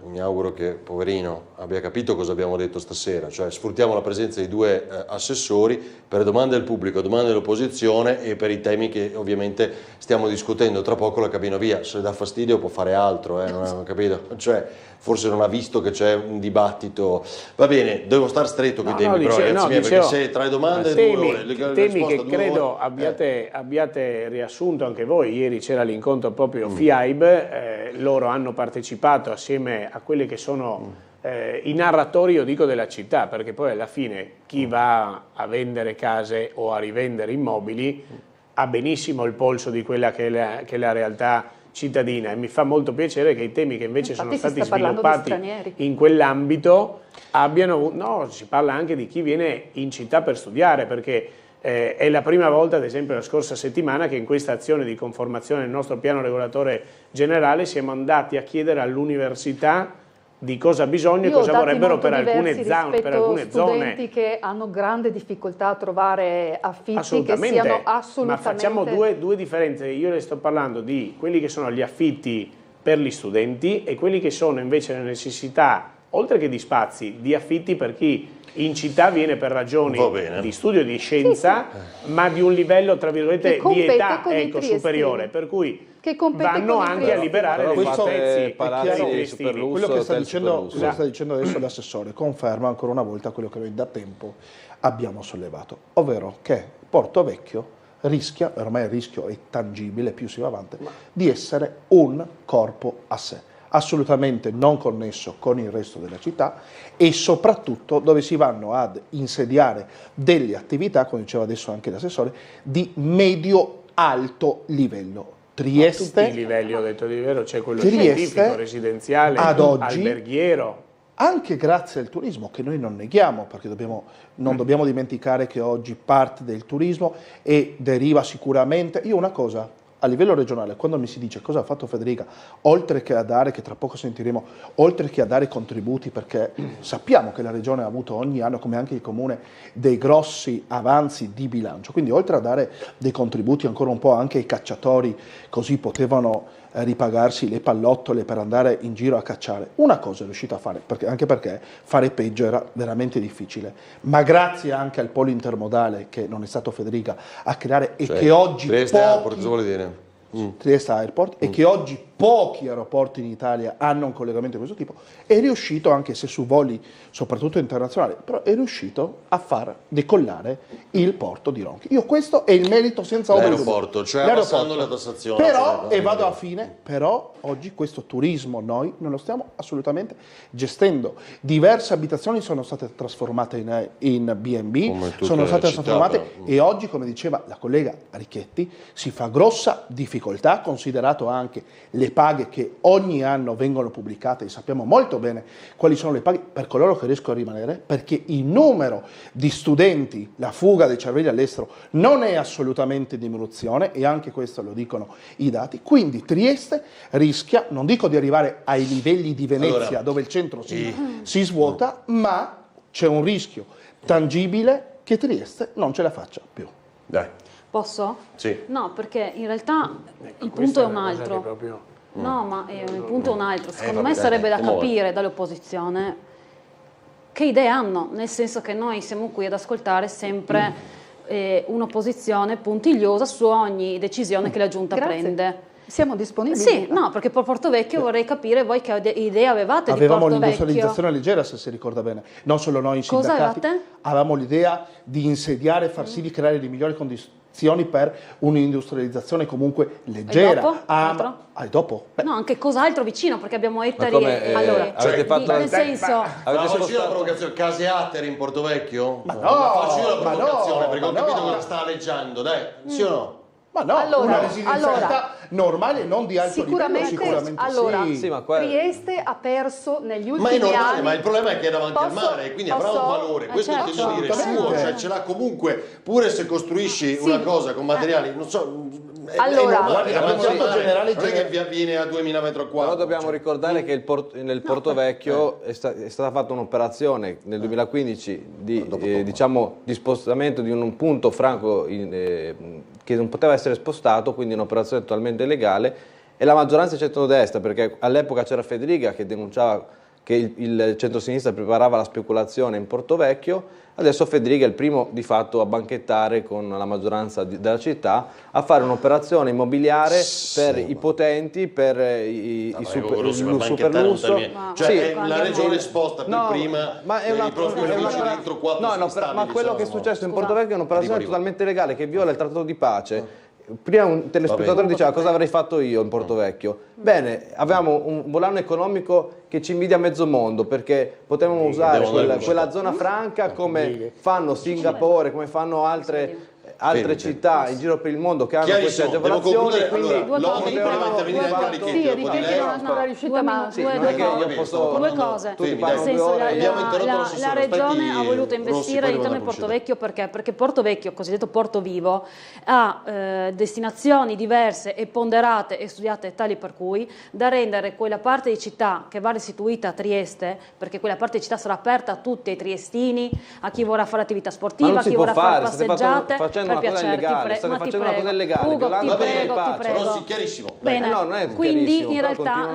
mi auguro che, poverino, abbia capito cosa abbiamo detto stasera, cioè sfruttiamo la presenza di due assessori per domande del pubblico, domande dell'opposizione e per i temi che ovviamente stiamo discutendo. Tra poco la cabina via, se le dà fastidio può fare altro, non ho capito? Cioè, forse non ha visto che c'è un dibattito. Va bene, devo stare stretto con i tempi, però ragazzi miei, perché se tra le domande e 2 ore, temi che credo abbiate riassunto anche voi. Ieri c'era l'incontro proprio FIAIB, loro hanno partecipato assieme a quelli che sono i narratori, io dico, della città, perché poi alla fine chi va a vendere case o a rivendere immobili ha benissimo il polso di quella che è la realtà cittadina, e mi fa molto piacere che i temi che invece sono stati sviluppati in quell'ambito si parla anche di chi viene in città per studiare, perché è la prima volta, ad esempio la scorsa settimana, che in questa azione di conformazione del nostro piano regolatore generale siamo andati a chiedere all'università di cosa ha bisogno e cosa vorrebbero per alcune zone. Studenti che hanno grande difficoltà a trovare affitti che siano assolutamente... Ma facciamo due differenze. Io le sto parlando di quelli che sono gli affitti per gli studenti e quelli che sono invece le necessità, oltre che di spazi, di affitti per chi in città viene per ragioni di studio di scienza, ma di un livello, tra virgolette, di età superiore, per cui vanno anche a liberare degli spazi per quello che sta dicendo adesso l'assessore conferma ancora una volta quello che noi da tempo abbiamo sollevato, ovvero che Porto Vecchio rischia, ormai il rischio è tangibile più si va avanti, di essere un corpo a sé. assolutamente non connesso con il resto della città e soprattutto dove si vanno ad insediare delle attività, come diceva adesso anche l'assessore, di medio-alto livello. Trieste, tutti i livelli, ho detto di vero, c'è quello Trieste, scientifico, residenziale, ad oggi, alberghiero. anche grazie al turismo, che noi non neghiamo, perché non dobbiamo dimenticare che oggi parte del turismo e deriva sicuramente. Io una cosa, a livello regionale, quando mi si dice cosa ha fatto Federica, oltre che a dare, che tra poco sentiremo, oltre che a dare contributi, perché sappiamo che la regione ha avuto ogni anno, come anche il comune, dei grossi avanzi di bilancio, quindi oltre a dare dei contributi ancora un po' anche ai cacciatori, così potevano ripagarsi le pallottole per andare in giro a cacciare, una cosa è riuscita a fare, anche perché fare peggio era veramente difficile, ma grazie anche al polo intermodale, che non è stato Federica a creare e che oggi Trieste Airport, cosa vuole dire? Trieste Airport, e che oggi pochi aeroporti in Italia hanno un collegamento di questo tipo, è riuscito, anche se su voli soprattutto internazionali, però è riuscito a far decollare il porto di Ronchi. Io questo è il merito senza ombra di dubbio. L'aeroporto, cioè abbassando la tassazione. Però, e vado a fine, però oggi questo turismo noi non lo stiamo assolutamente gestendo. Diverse abitazioni sono state trasformate in B&B, sono state trasformate e oggi, come diceva la collega Richetti, si fa grossa difficoltà, considerato anche le paghe che ogni anno vengono pubblicate, e sappiamo molto bene quali sono le paghe per coloro che riescono a rimanere, perché il numero di studenti, la fuga dei cervelli all'estero non è assolutamente in diminuzione, e anche questo lo dicono i dati. Quindi Trieste rischia, non dico di arrivare ai livelli di Venezia, dove il centro si svuota, ma c'è un rischio tangibile che Trieste non ce la faccia più. Dai. Posso? Sì. No, perché in realtà il punto è un altro. No, ma il punto è un altro. Secondo me sarebbe da capire dall'opposizione che idee hanno, nel senso che noi siamo qui ad ascoltare sempre un'opposizione puntigliosa su ogni decisione che la Giunta prende. Siamo disponibili? Sì, no, perché per Porto Vecchio vorrei capire voi che idee avevate di Porto Vecchio. Avevamo l'industrializzazione leggera, se si ricorda bene, non solo noi in Cosa sindacati. avevate? Avevamo l'idea di insediare e far sì di creare le migliori condizioni per un'industrializzazione comunque leggera. E dopo? Beh. No, anche cos'altro vicino, perché abbiamo ettari avete fatto nel senso... Faccio io la provocazione, case Atteri in Porto Vecchio? Ma no, faccio io la ma provocazione, no, perché ho ma capito no. cosa sta alleggiando, dai, sì o no? Ma no, una residenzialità normale, non di alto livello, sicuramente allora, sì. Sì, ma Trieste ha perso negli ultimi Ma è normale, anni. ma il problema è che è davanti al mare, quindi avrà un valore, questo certo. intendo dire suo, cioè ce l'ha comunque, pure se costruisci una cosa con materiali, non so, Allora, è normale, davanti al mare, generale, non è che vi avviene a 2000 metri quadri. Però dobbiamo ricordare che nel Porto Vecchio è stata fatta un'operazione nel 2015 di spostamento di un punto franco che non poteva essere spostato, quindi un'operazione totalmente illegale, e la maggioranza è centrodestra, perché all'epoca c'era Federica che denunciava che il centrosinistra preparava la speculazione in Porto Vecchio. Adesso Federica è il primo di fatto a banchettare con la maggioranza della città, a fare un'operazione immobiliare per i potenti, per il super lusso. Cioè la regione sposta per prima i propri uffici dentro 4 stabili. Ma quello che è successo in Porto Vecchio è un'operazione totalmente legale che viola il trattato di pace. Prima un telespettatore diceva cosa avrei fatto io in Porto Vecchio. Bene, avevamo un volano economico che ci invidia mezzo mondo, perché potevamo usare quella zona franca come fanno Singapore, come fanno altre città in giro per il mondo che hanno queste agevolazioni. Quindi l'Omni prima intervenire anche la Richetti. Sì, Richetti non era riuscita, ma due cose. Nel senso, la regione ha voluto investire all'interno di Porto Vecchio perché Porto Vecchio, cosiddetto Porto Vivo, ha destinazioni diverse e ponderate e studiate tali per cui da rendere quella parte di città che va restituita a Trieste, perché quella parte di città sarà aperta a tutti, ai triestini, a chi vorrà fare attività sportiva, a chi vorrà fare passeggiate. Per piacere, state facendo una cosa illegale, Ugo, ti prego. Rossi, chiarissimo. Bene, no, non è quindi chiarissimo, in realtà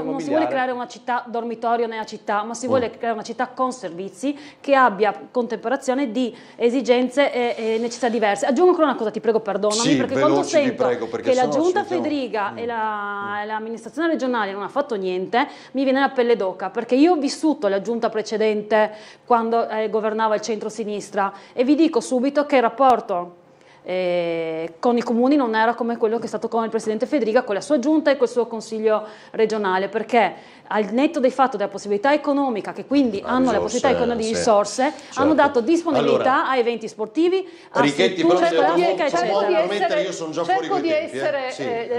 non si vuole creare una città dormitorio nella città, ma si vuole creare una città con servizi che abbia contemperazione di esigenze e necessità diverse. Aggiungo ancora una cosa, ti prego, perdonami, perché quando sento che la Giunta Federica e l'amministrazione regionale non ha fatto niente, mi viene la pelle d'oca, perché io ho vissuto la Giunta precedente quando governava il centro-sinistra e vi dico subito che il rapporto con i comuni non era come quello che è stato con il Presidente Federica, con la sua giunta e col suo Consiglio regionale, perché al netto del fatto della possibilità economica, che quindi hanno la possibilità di risorse, hanno dato disponibilità a eventi sportivi, a Richetti, strutture scolastiche, eccetera. io sono già fuori coi tempi.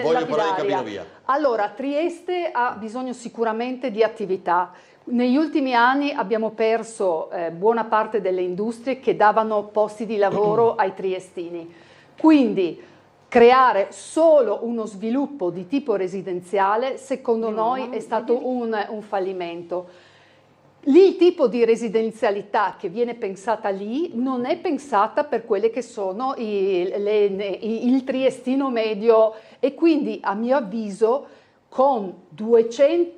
Voglio parlare di Capinovia. Allora, Trieste ha bisogno sicuramente di attività. Negli ultimi anni abbiamo perso buona parte delle industrie che davano posti di lavoro ai triestini. Quindi creare solo uno sviluppo di tipo residenziale, secondo noi, è stato un fallimento. Lì il tipo di residenzialità che viene pensata lì non è pensata per quelle che sono il triestino medio, e quindi, a mio avviso, con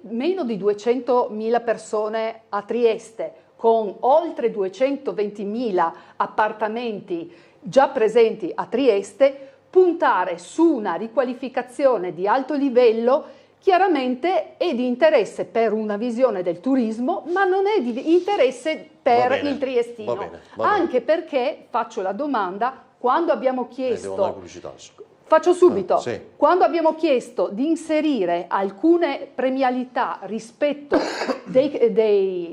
meno di 200.000 persone a Trieste, con oltre 220.000 appartamenti già presenti a Trieste, puntare su una riqualificazione di alto livello chiaramente è di interesse per una visione del turismo, ma non è di interesse per il triestino. Va bene. Anche perché, faccio la domanda, quando abbiamo chiesto... Faccio subito. Quando abbiamo chiesto di inserire alcune premialità rispetto dei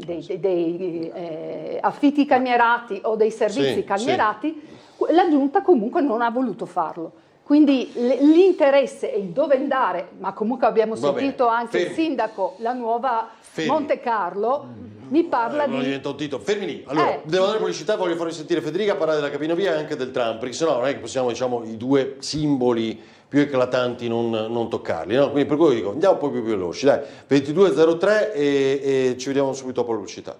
affitti calmierati o dei servizi calmierati, la Giunta comunque non ha voluto farlo. Quindi l'interesse e il dove andare, ma comunque abbiamo sentito anche il sindaco, la nuova Monte Carlo, mi parla di... diventa un titolo. Fermi lì. Allora, devo andare pubblicità, voglio farvi sentire Federica parlare della Capinovia e anche del tram, perché sennò non è che possiamo, diciamo, i due simboli più eclatanti non toccarli, no? Quindi per cui dico, andiamo un po' più veloci, dai, 22.03 e ci vediamo subito dopo la pubblicità.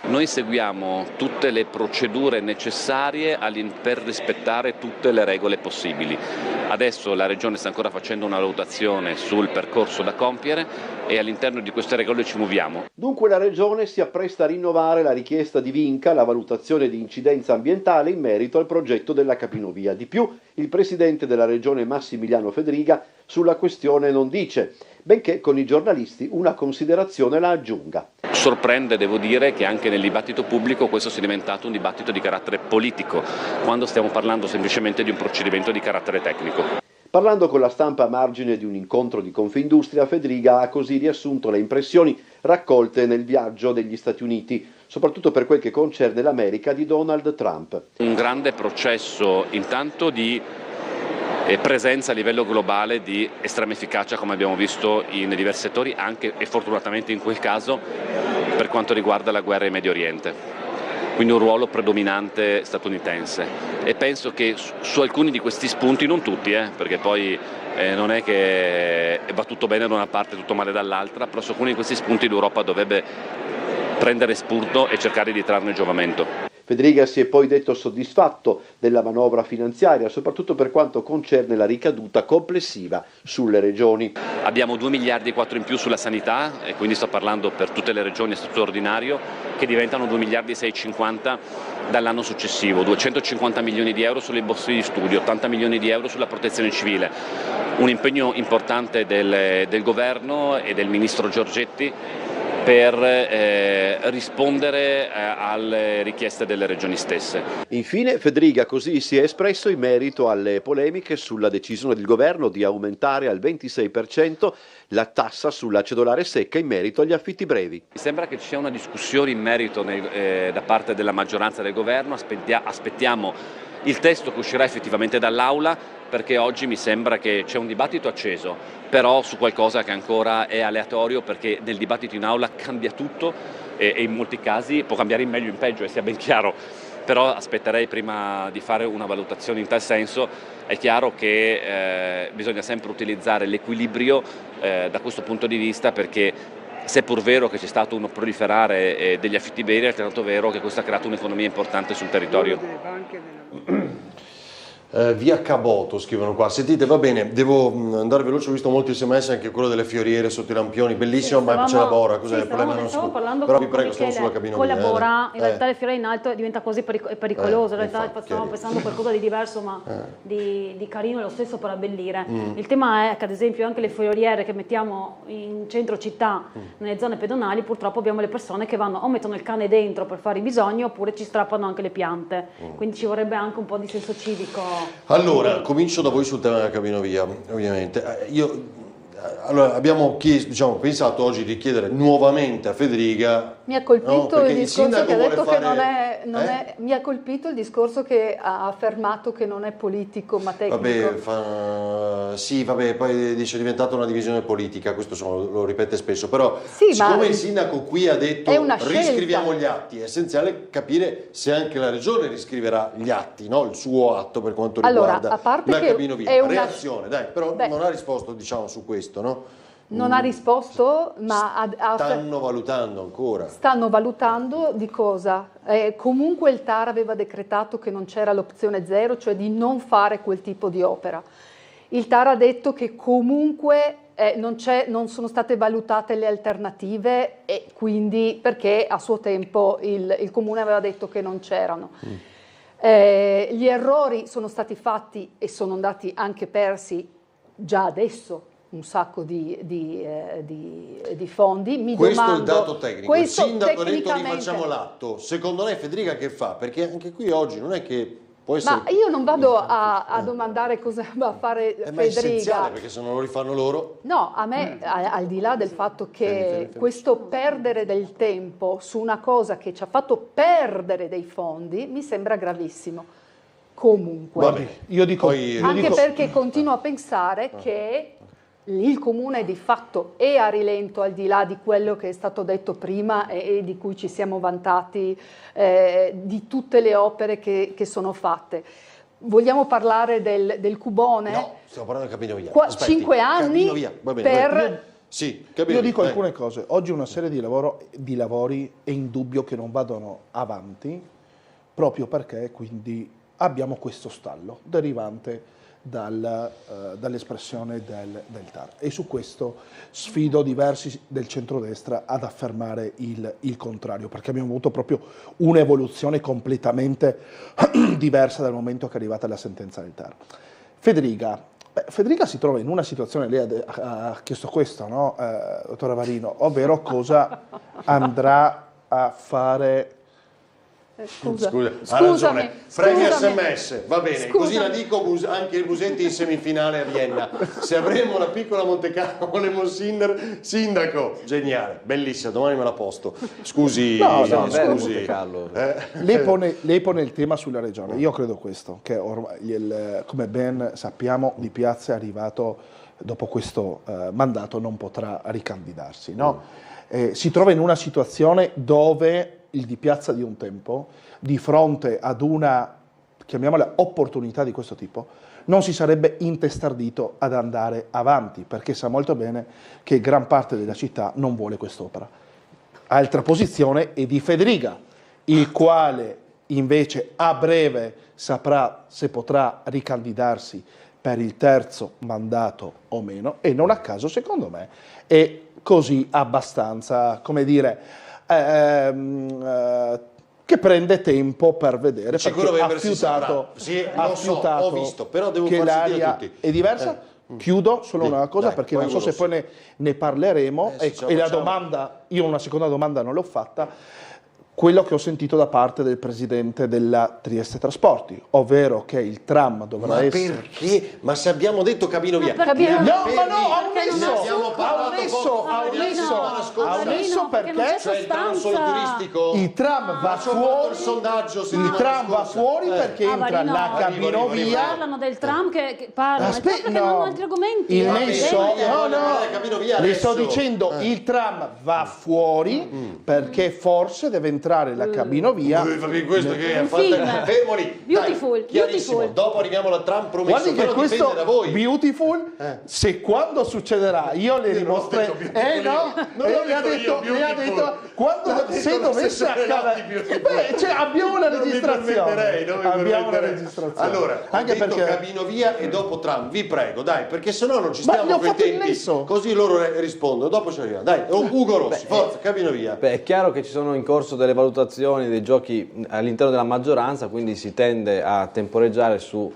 Noi seguiamo tutte le procedure necessarie per rispettare tutte le regole possibili. Adesso la Regione sta ancora facendo una valutazione sul percorso da compiere e all'interno di queste regole ci muoviamo. Dunque la Regione si appresta a rinnovare la richiesta di Vinca, la valutazione di incidenza ambientale in merito al progetto della Capinovia. Di più, il Presidente della Regione Massimiliano Federica sulla questione non dice, benché con i giornalisti una considerazione la aggiunga. Sorprende, devo dire, che anche nel dibattito pubblico questo sia diventato un dibattito di carattere politico, quando stiamo parlando semplicemente di un procedimento di carattere tecnico. Parlando con la stampa a margine di un incontro di Confindustria, Federica ha così riassunto le impressioni raccolte nel viaggio degli Stati Uniti, soprattutto per quel che concerne l'America di Donald Trump. Un grande processo intanto di presenza a livello globale di estrema efficacia, come abbiamo visto in diversi settori, anche e fortunatamente in quel caso per quanto riguarda la guerra in Medio Oriente. Quindi un ruolo predominante statunitense, e penso che su alcuni di questi spunti, non tutti, perché poi non è che va tutto bene da una parte e tutto male dall'altra, però su alcuni di questi spunti l'Europa dovrebbe prendere spunto e cercare di trarne giovamento. Federica si è poi detto soddisfatto della manovra finanziaria, soprattutto per quanto concerne la ricaduta complessiva sulle regioni. Abbiamo 2 miliardi e 4 in più sulla sanità, e quindi sto parlando per tutte le regioni a statuto ordinario, che diventano 2 miliardi e 650 dall'anno successivo, 250 milioni di euro sulle borse di studio, 80 milioni di euro sulla protezione civile. Un impegno importante del governo e del ministro Giorgetti per rispondere alle richieste delle regioni stesse. Infine Federica così si è espresso in merito alle polemiche sulla decisione del governo di aumentare al 26% la tassa sulla cedolare secca in merito agli affitti brevi. Mi sembra che ci sia una discussione in merito da parte della maggioranza del governo, aspettiamo il testo che uscirà effettivamente dall'Aula, perché oggi mi sembra che c'è un dibattito acceso, però su qualcosa che ancora è aleatorio, perché nel dibattito in Aula cambia tutto e in molti casi può cambiare in meglio o in peggio, sia ben chiaro, però aspetterei prima di fare una valutazione in tal senso. È chiaro che bisogna sempre utilizzare l'equilibrio da questo punto di vista, perché se è pur vero che c'è stato un proliferare degli affitti brevi, è altrettanto vero che questo ha creato un'economia importante sul territorio. Via Caboto, scrivono qua. Sentite, va bene, devo andare veloce, ho visto molti sms, anche quello delle fioriere sotto i lampioni, bellissimo, ma c'è la Bora, cos'è il problema? Stavo parlando però con vi prego, stiamo Michele, sulla cabina con la via, Bora, in realtà le fioriere in alto diventa quasi pericoloso, in realtà infatti, stiamo pensando a qualcosa di diverso, ma di carino lo stesso per abbellire. Mm. Il tema è che ad esempio anche le fioriere che mettiamo in centro città, nelle zone pedonali, purtroppo abbiamo le persone che vanno o mettono il cane dentro per fare i bisogni, oppure ci strappano anche le piante, quindi ci vorrebbe anche un po' di senso civico. Allora, comincio da voi sul tema della cabinovia, ovviamente. Allora, abbiamo pensato oggi di chiedere nuovamente a Federica. Mi ha colpito il discorso che ha detto che mi ha colpito il discorso che ha affermato che non è politico ma tecnico. Vabbè, poi dice è diventata una divisione politica, questo lo ripete spesso, però sì, siccome il sindaco qui ha detto riscriviamo gli atti, è essenziale capire se anche la regione riscriverà gli atti, no? Il suo atto per quanto riguarda a parte la che cabinovia. è una reazione, dai, però non ha risposto su questo, no? Non ha risposto, ma stanno valutando ancora. Stanno valutando di cosa? Comunque il TAR aveva decretato che non c'era l'opzione zero, cioè di non fare quel tipo di opera. Il TAR ha detto che comunque non sono state valutate le alternative, e quindi perché a suo tempo il Comune aveva detto che non c'erano. Gli errori sono stati fatti e sono andati anche persi già adesso un sacco di fondi. Questo è il dato tecnico. Il sindaco ha detto rifacciamo l'atto. Secondo lei Federica che fa? Perché anche qui oggi non è che può essere... Ma io non vado a domandare cosa va a fare Federica. Ma è essenziale, perché se non lo rifanno loro... No, a me, al di là del fatto che questo perdere del tempo su una cosa che ci ha fatto perdere dei fondi, mi sembra gravissimo. Comunque. Vabbè, perché continuo a pensare che il Comune di fatto è a rilento, al di là di quello che è stato detto prima e di cui ci siamo vantati, di tutte le opere che sono fatte. Vogliamo parlare del cubone? No, stiamo parlando di cabinovia. 5 anni va bene, Io dico alcune cose. Oggi una serie di lavori è indubbio che non vadano avanti, proprio perché quindi abbiamo questo stallo derivante dall'espressione del TAR, e su questo sfido diversi del centrodestra ad affermare il contrario, perché abbiamo avuto proprio un'evoluzione completamente diversa dal momento che è arrivata la sentenza del TAR. Federica si trova in una situazione, lei ha chiesto questo, no, dottor Avarino, ovvero cosa andrà a fare. Scusami, ha ragione. Freni SMS, va bene, così la dico anche i Musetti in semifinale a Vienna. Se avremo una piccola Montecarlo con Lemon Sinner, sindaco, geniale, bellissima, domani me la posto. Scusi, scusi. Lei pone il tema sulla regione. Io credo questo, che ormai, come ben sappiamo, Di Piazza è arrivato dopo questo mandato, non potrà ricandidarsi, no? Si trova in una situazione dove il Di Piazza di un tempo, di fronte ad una, chiamiamola, opportunità di questo tipo, non si sarebbe intestardito ad andare avanti, perché sa molto bene che gran parte della città non vuole quest'opera. Altra posizione è di Federica, il quale invece a breve saprà se potrà ricandidarsi per il terzo mandato o meno, e non a caso, secondo me, è così abbastanza, come dire, che prende tempo per vedere, perché ha fiutato, ho visto, però devo che far sentire l'aria tutti. è diversa. Chiudo solo una cosa, perché non so se poi ne parleremo, e la domanda, io una seconda domanda non l'ho fatta. Quello che ho sentito da parte del presidente della Trieste Trasporti, ovvero che il tram dovrà essere... Ma perché? Ma se abbiamo detto cabinovia... Ha omesso perché cioè il tram solo turistico... Il tram va fuori, perché entra la cabinovia... Parlano del tram che parlano, perché non hanno altri argomenti. Le sto dicendo, il tram va fuori perché forse deve entrare entrare la cabinovia. Questo che Un ha fatto film. fermo lì. Beautiful, Dai, chiarissimo. beautiful. Dopo arriviamo alla Trump promesso, Guardi che però questo dipende da voi. Beautiful, se quando succederà io le dimostrerò. Le ha detto quando se dovesse accadere. Cioè, abbiamo la registrazione. Abbiamo la registrazione. Allora, anche detto perché cabinovia e dopo Trump, vi prego, dai, perché sennò non ci Ma stiamo gli ho coi fatto il tempi. nesso. Così loro rispondono, dopo ci arriviamo. Dai, Ugo Rossi, forza, cabinovia. Beh, è chiaro che ci sono in corso delle valutazioni dei giochi all'interno della maggioranza, quindi si tende a temporeggiare su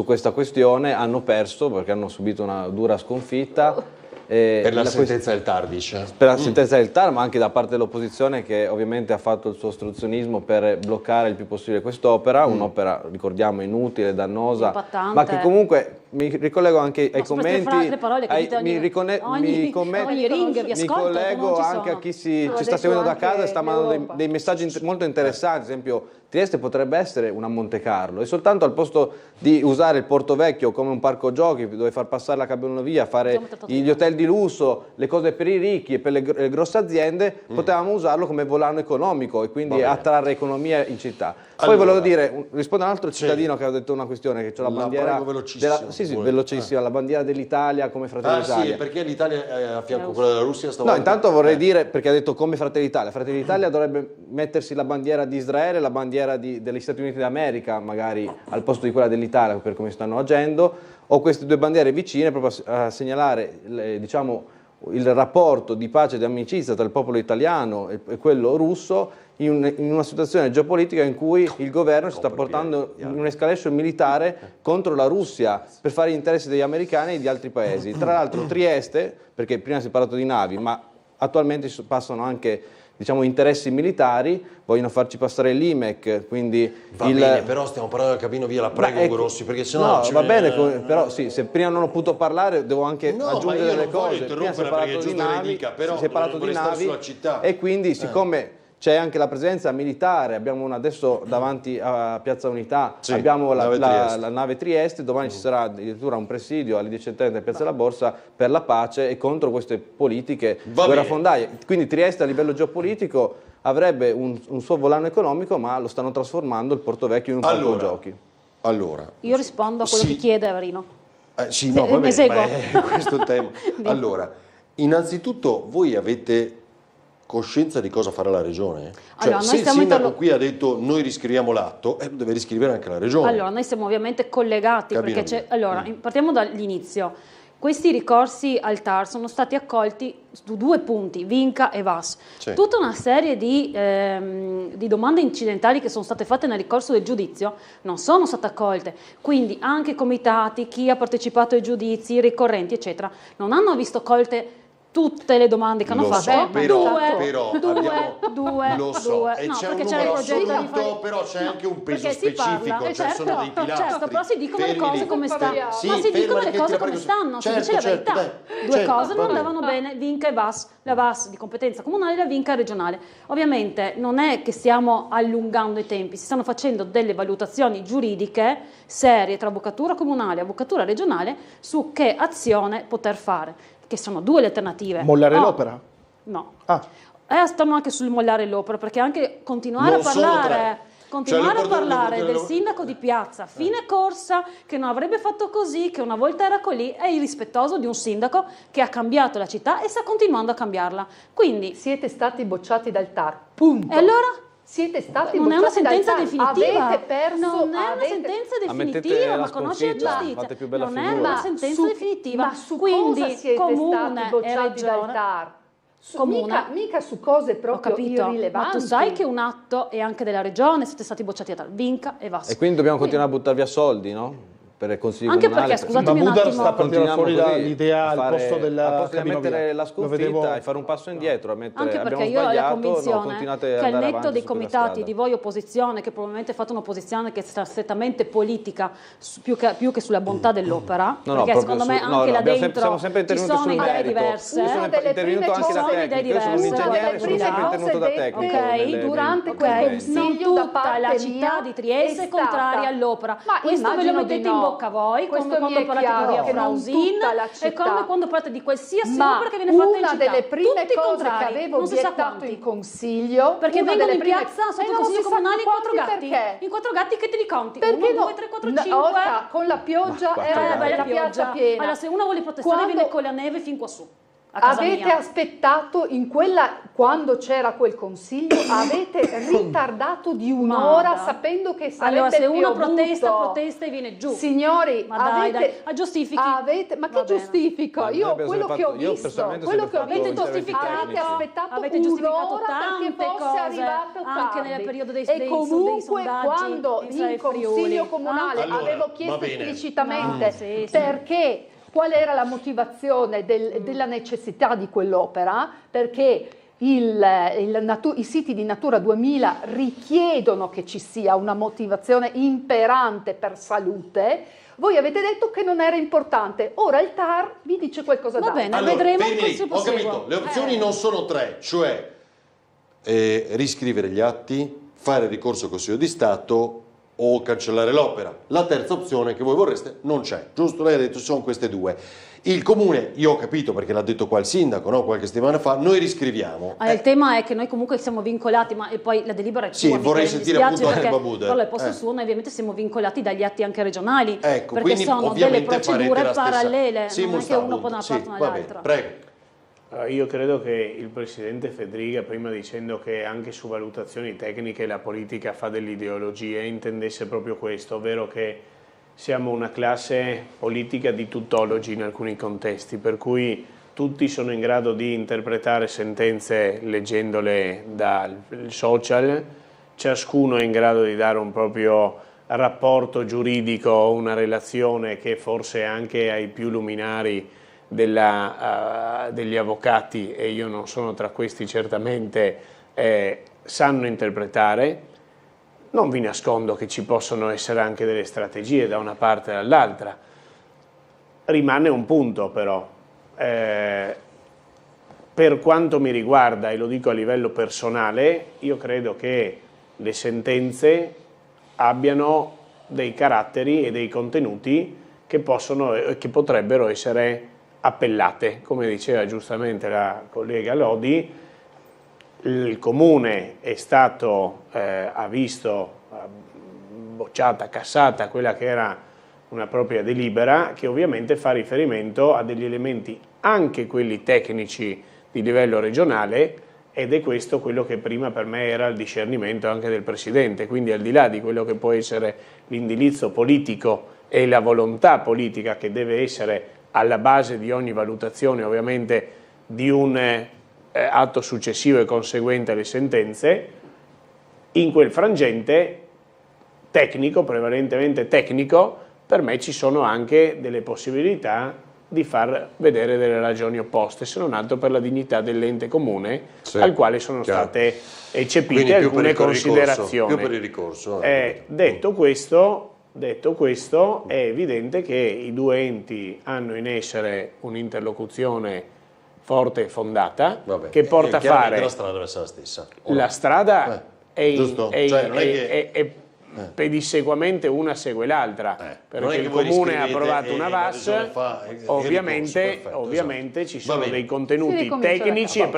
questa questione. Hanno perso perché hanno subito una dura sconfitta. Per la sentenza del TAR, dice. Per la sentenza del TAR, ma anche da parte dell'opposizione, che ovviamente ha fatto il suo ostruzionismo per bloccare il più possibile quest'opera, un'opera, ricordiamo, inutile, dannosa, Impattante. ma che comunque mi ricollego anche ai commenti, le parole che dite ogni ring, vi ascolto, mi collego non ci anche sono. a chi ci sta detto seguendo da anche casa e sta mandando l'Europa. dei messaggi molto interessanti. Ad esempio, Trieste potrebbe essere una Monte Carlo, e soltanto al posto di usare il Porto Vecchio come un parco giochi dove far passare la cabinovia, fare gli hotel di lusso, le cose per i ricchi e per le grosse aziende, potevamo usarlo come volano economico e quindi attrarre economia in città. Poi Allora, volevo dire, rispondo a un altro cittadino che ha detto una questione, che c'è la bandiera prego, velocissimo, velocissima, la bandiera dell'Italia come Fratelli d'Italia. Sì, perché l'Italia è a fianco quella della Russia stavolta. No, intanto vorrei dire, perché ha detto come Fratelli d'Italia. Fratelli d'Italia dovrebbe mettersi la bandiera di Israele, la bandiera degli Stati Uniti d'America, magari al posto di quella dell'Italia, per come stanno agendo, o queste due bandiere vicine, proprio a segnalare il rapporto di pace e di amicizia tra il popolo italiano e quello russo in una situazione geopolitica in cui il governo si sta portando in un'escalation militare contro la Russia per fare gli interessi degli americani e di altri paesi. Tra l'altro Trieste, perché prima si è parlato di navi, ma attualmente passano anche interessi militari, vogliono farci passare l'IMEC, quindi Va bene, però stiamo parlando del cabinovia, la prego Ugo Rossi, perché sennò... No, va bene, però sì, se prima non ho potuto parlare devo anche aggiungere delle cose. Prima si è parlato di navi, si è parlato di navi e quindi siccome c'è anche la presenza militare, abbiamo adesso davanti a Piazza Unità, abbiamo la nave Trieste, domani ci sarà addirittura un presidio alle 10:30 in Piazza della Borsa per la pace e contro queste politiche guerrafondaie. Quindi Trieste a livello geopolitico avrebbe un suo volano economico, ma lo stanno trasformando il Porto Vecchio in un parco giochi. Allora, io rispondo a quello che chiede Averino. Sì, no, va bene, ma è questo il tema. Allora, innanzitutto voi avete coscienza di cosa farà la regione? Allora, se il sindaco qui ha detto noi riscriviamo l'atto, deve riscrivere anche la regione. Allora, noi siamo ovviamente collegati, perché partiamo dall'inizio. Questi ricorsi al TAR sono stati accolti su due punti, Vinca e VAS. Tutta una serie di domande incidentali che sono state fatte nel ricorso del giudizio non sono state accolte, quindi anche i comitati, chi ha partecipato ai giudizi, i ricorrenti, eccetera, non hanno visto colte tutte le domande che hanno fatto, due, lo so, e no, c'è un perché c'era il numero progetto assoluto, però c'è anche un peso specifico, cioè sono dei pilastri. Certo, però si dicono le cose come stanno. Sì, ma si dicono le cose come stanno, si dice la verità. Due cose non andavano bene, Vinca e VAS, la VAS di competenza comunale e la Vinca regionale. Ovviamente non è che stiamo allungando i tempi, si stanno facendo delle valutazioni giuridiche serie tra avvocatura comunale e avvocatura regionale su che azione poter fare, che sono due le alternative. Mollare l'opera? No. Stanno anche sul mollare l'opera, perché anche continuare a parlare del sindaco di piazza, fine corsa, che non avrebbe fatto così, che una volta era così, è irrispettoso di un sindaco che ha cambiato la città e sta continuando a cambiarla. Quindi siete stati bocciati dal TAR, punto. E allora? Siete stati non è una sentenza dal TAR. definitiva. Avete perso, non è una sentenza definitiva, ma conosci la giustizia. Non è una sentenza definitiva. Ma su quindi cosa siete stati bocciati dal TAR? Mica su cose proprio irrilevanti. Ma tu sai che un atto è anche della regione, siete stati bocciati da Vinca e VAS. E quindi dobbiamo continuare a buttare via soldi, no? Per il consiglio anche comunale. Perché, scusatemi un attimo, sta per tirare fuori l'idea al posto della di mettere la sconfitta e fare un passo indietro, anche perché io ho la convinzione che al netto dei comitati e di voi opposizione, che probabilmente fate un'opposizione che sta strettamente politica più che sulla bontà dell'opera, perché secondo me anche là dentro ci sono idee diverse. Io sono intervenuto anche da tecnico, io sono un ingegnere, sono sempre intervenuto da tecnico. Durante quel consiglio non tutta la città di Trieste è contraria all'opera. Questo ve lo mettete in bocca bocca voi, questo quando mi è parlate chiaro, di che non Frausin tutta la e città, quando parlate di qualsiasi ma opera che viene fatta in una città. delle prime Tutti cose contrari, che avevo non si sa obiettato quanti. in consiglio, Perché una vengono delle in prime- piazza sotto non il consiglio si sa comunale in 4 quanti, gatti. perché? In 4 gatti che te li conti? Perché 1, 2, 3, 4, 5. Ora, con la pioggia Ma era quattro la gatti. piazza piena. Allora, se uno vuole protestare Quando- viene con la neve fin qua su. A casa Avete mia. aspettato quando c'era quel consiglio, avete ritardato di un'ora Guarda. sapendo che sarebbe Allora, se uno piovuto. protesta e viene giù. Signori, Ma dai, avete, dai, giustifichi. ma Va che bene. giustifico? Ma noi Io abbiamo quello sempre che ho fatto- io visto, personalmente ho quello che ho sempre fatto Avete visto, interventi giustificato, avete aspettato avete giustificato un'ora perché tante fosse cose, arrivato anche tardi. nel periodo dei E comunque sondaggi quando in in Friuli. Consiglio Comunale Allora, avevo va chiesto bene. esplicitamente No, sì, sì. perché, qual era la motivazione della necessità di quell'opera, perché i siti di Natura 2000 richiedono che ci sia una motivazione imperante per salute. Voi avete detto che non era importante, ora il TAR vi dice qualcosa Va d'altro. bene. Allora, vedremo fermi lì, se ho prosegue. capito, le opzioni non sono tre, cioè riscrivere gli atti, fare ricorso al Consiglio di Stato o cancellare l'opera. La terza opzione che voi vorreste non c'è, giusto? Lei ha detto ci sono queste due. Il comune, io ho capito perché l'ha detto qua il sindaco, no? Qualche settimana fa, noi riscriviamo. Il tema è che noi comunque siamo vincolati, e poi la delibera è Sì, sua, vorrei Michele, mi sentire dispiace appunto perché anche Babuder. però al posto suo noi ovviamente siamo vincolati dagli atti anche regionali, Ecco, perché quindi sono delle ovviamente procedure farete la stessa. parallele, Sì, non è che uno può da una sì, parte o va bene, dall'altra. prego. Io credo che il Presidente Fedriga, prima dicendo che anche su valutazioni tecniche la politica fa delle ideologie, intendesse proprio questo, ovvero che siamo una classe politica di tuttologi in alcuni contesti, per cui tutti sono in grado di interpretare sentenze leggendole dal social, ciascuno è in grado di dare un proprio rapporto giuridico, una relazione che forse anche ai più luminari degli avvocati, e io non sono tra questi certamente, sanno interpretare. Non vi nascondo che ci possono essere anche delle strategie da una parte e dall'altra. Rimane un punto però, per quanto mi riguarda, e lo dico a livello personale, io credo che le sentenze abbiano dei caratteri e dei contenuti che potrebbero essere appellate. Come diceva giustamente la collega Lodi, il Comune ha visto bocciata, cassata quella che era una propria delibera, che ovviamente fa riferimento a degli elementi, anche quelli tecnici di livello regionale, ed è questo quello che prima per me era il discernimento anche del Presidente. Quindi al di là di quello che può essere l'indirizzo politico e la volontà politica che deve essere alla base di ogni valutazione, ovviamente di un atto successivo e conseguente alle sentenze, in quel frangente tecnico, prevalentemente tecnico, per me ci sono anche delle possibilità di far vedere delle ragioni opposte, se non altro per la dignità dell'ente comune, Sì, al quale sono chiaro. state eccepite Quindi più per alcune il considerazioni. più per il ricorso. Detto questo, è evidente che i due enti hanno in essere un'interlocuzione forte e fondata, Vabbè, che porta a chiaramente fare... la strada deve essere la stessa. o no? La strada giusto? Cioè, non è che- è pedissequamente una segue l'altra, non è perché che il voi Comune ha riscrivete approvato e una la VAS, Regione fa il ovviamente, ricorso, perfetto, ovviamente ci Va sono bene. dei Si contenuti ricomincia da tecnici capo,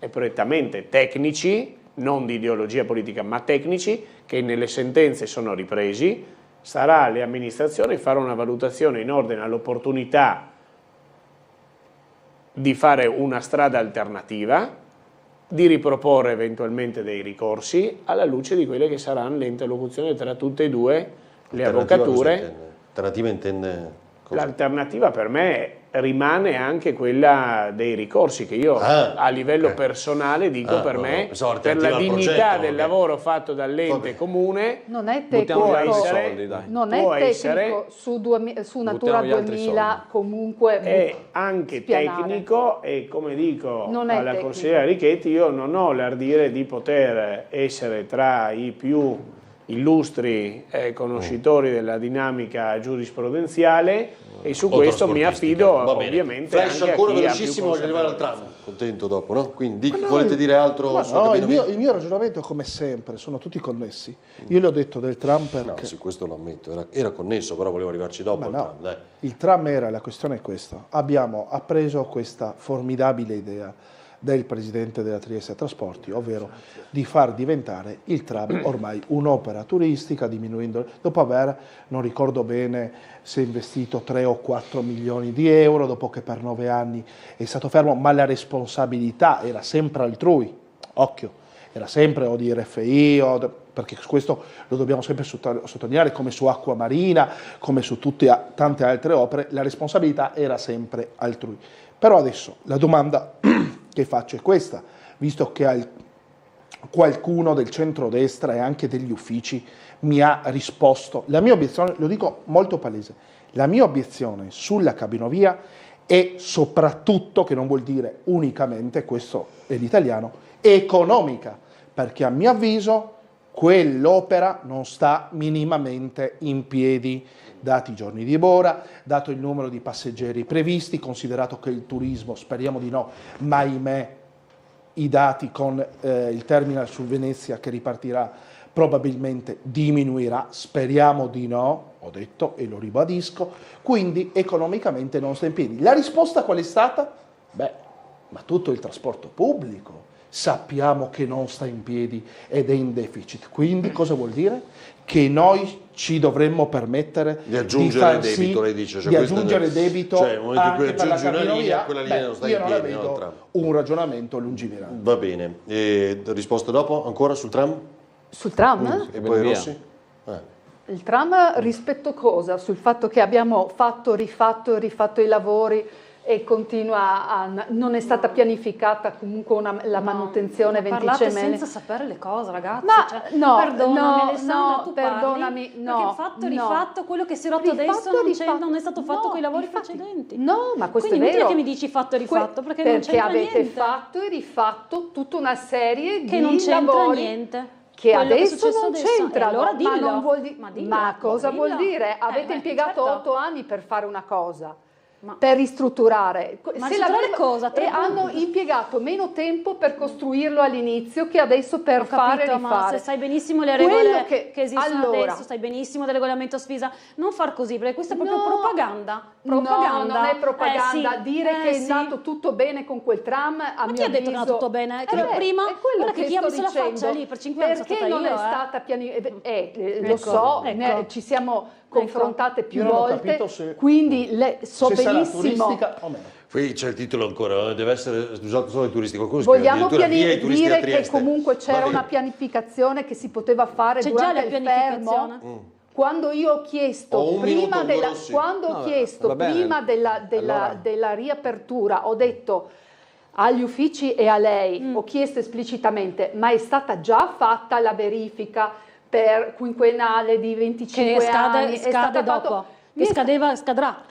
e prettamente tecnici, non di ideologia politica ma tecnici, che nelle sentenze sono ripresi. Sarà alle amministrazioni fare una valutazione in ordine all'opportunità di fare una strada alternativa, di riproporre eventualmente dei ricorsi alla luce di quelle che saranno le interlocuzioni tra tutte e due le avvocature. Alternativa intende cosa? L'alternativa per me rimane anche quella dei ricorsi, che io a livello personale dico per me, per la dignità del lavoro fatto dall'ente comune, Non è Buttiamo tecnico, gli altri soldi, dai. non è può tecnico essere- su Natura Buttiamo gli altri 2000 soldi. comunque è anche spianare. tecnico, e come dico Non è alla tecnico. consigliera Richetti, io non ho l'ardire di poter essere tra i più illustri conoscitori della dinamica giurisprudenziale e su questo mi affido ovviamente Flash anche ancora a chi ha velocissimo, più voglio arrivare al consapevolezza. tram. Contento dopo, no? Quindi volete dire altro su No, Capino Via? il mio ragionamento, come sempre, sono tutti connessi. Io le ho detto del tram perché... No, sì, questo lo ammetto, era connesso, però volevo arrivarci dopo al tram, dai. Il tram era, la questione è questa. Abbiamo appreso questa formidabile idea del presidente della Trieste Trasporti, ovvero di far diventare il tram ormai un'opera turistica, diminuendo, dopo aver, non ricordo bene se investito 3 o 4 milioni di euro, dopo che per 9 anni è stato fermo, ma la responsabilità era sempre altrui, occhio, era sempre o di RFI, perché questo lo dobbiamo sempre sottolineare, come su Acqua Marina, come su tante altre opere, la responsabilità era sempre altrui. Però adesso la domanda che faccio è questa, visto che qualcuno del centrodestra e anche degli uffici mi ha risposto, la mia obiezione, lo dico molto palese, la mia obiezione sulla cabinovia è soprattutto, che non vuol dire unicamente, questo è l'italiano, economica, perché a mio avviso quell'opera non sta minimamente in piedi, dati i giorni di Bora, dato il numero di passeggeri previsti, considerato che il turismo, speriamo di no, ma ahimè i dati con il terminal su Venezia che ripartirà probabilmente diminuirà, speriamo di no, ho detto e lo ribadisco, quindi economicamente non sta in piedi. La risposta qual è stata? Beh, ma tutto il trasporto pubblico sappiamo che non sta in piedi ed è in deficit, quindi cosa vuol dire? Che noi ci dovremmo permettere di aggiungere di debito, lei dice, cioè di aggiungere debito, cioè nel momento in cui anche per la aggiungi una linea, cabinovia. quella linea non sta in io non la piedi, no, il vedo tram. un ragionamento lungimirante. Va bene, risposta dopo, ancora sul tram? Sul tram? E poi Rossi? Il tram rispetto cosa? Sul fatto che abbiamo fatto, rifatto i lavori e continua non è stata pianificata comunque la manutenzione Parlate venticemene. senza sapere le cose, ragazzi. Ma no, perdonami, Alessandra, tu perdonami, parli perché fatto e rifatto, quello che si è rotto adesso non è stato fatto con i lavori precedenti. No, ma questo quindi è vero. Quindi inutile che mi dici fatto e rifatto, perché non c'entra avete niente. fatto e rifatto tutta una serie che di non c'entra lavori niente. che Quello adesso è non successo c'entra, allora dillo. ma non vuol ma cosa dillo. vuol dire? Avete impiegato certo. 8 anni per fare una cosa. Per ristrutturare, Ma ristrutturare cosa? E hanno impiegato meno tempo per costruirlo all'inizio che adesso per fare e rifare. Ma se sai benissimo le regole che esistono adesso, sai benissimo del regolamento Sfisa, non far così, perché questa è proprio propaganda. No, non è propaganda. Sì. Dire che è andato tutto bene con quel tram, a mio chi ha detto che è andato tutto bene? Che prima, guarda che chi ha messo la faccia lì per 5 anni sono stata io. Perché non è stata pianificata? Lo so, ci siamo confrontate più volte, quindi so benissimo. Qui c'è il titolo ancora, deve essere usato solo ai turisti. Qualcuno vogliamo dire che comunque c'era una pianificazione che si poteva fare durante il fermo? Quando io ho chiesto prima della riapertura, ho detto agli uffici e a lei, ho chiesto esplicitamente, ma è stata già fatta la verifica per quinquennale di 25 anni? Scade dopo. Che scadrà,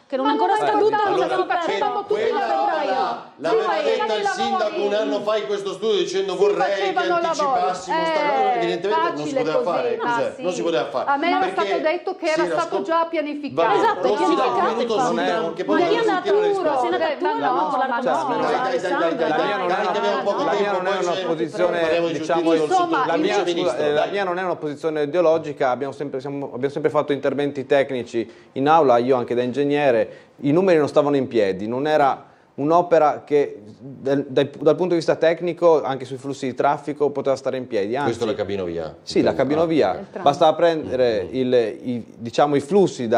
che non è ancora scaduta, non l'abbiamo facciamo tutti a febbraio. L'aveva detta il sindaco un anno fa in questo studio dicendo vorrei che anticipassimo sta cosa, evidentemente non si poteva fare, non si poteva fare. A me era stato detto che era stato già pianificato. Esatto, pianificato. Che poi non sei andata La mia non è una posizione, diciamo, la mia non è una posizione ideologica, abbiamo sempre fatto interventi tecnici in aula, io anche da ingegnere, i numeri non stavano in piedi, non era un'opera che dal punto di vista tecnico, anche sui flussi di traffico, poteva stare in piedi. Anzi, questo è la cabinovia? Sì, la cabinovia. Bastava prendere i flussi che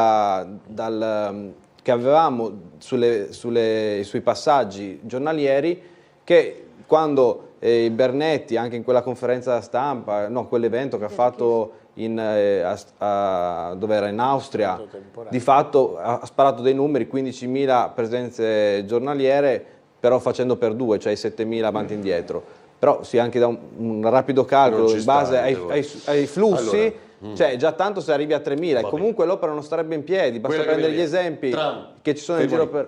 avevamo sui passaggi giornalieri, che quando Bernetti, anche in quella conferenza stampa, quell'evento che ha fatto dove era in Austria, di fatto ha sparato dei numeri, 15.000 presenze giornaliere, però facendo per 2, cioè 7.000 avanti e indietro. Però sì, anche da un rapido calcolo in base ai flussi, Cioè, già tanto se arrivi a 3.000 e comunque l'opera non starebbe in piedi, basta prendere gli esempi che ci sono in giro per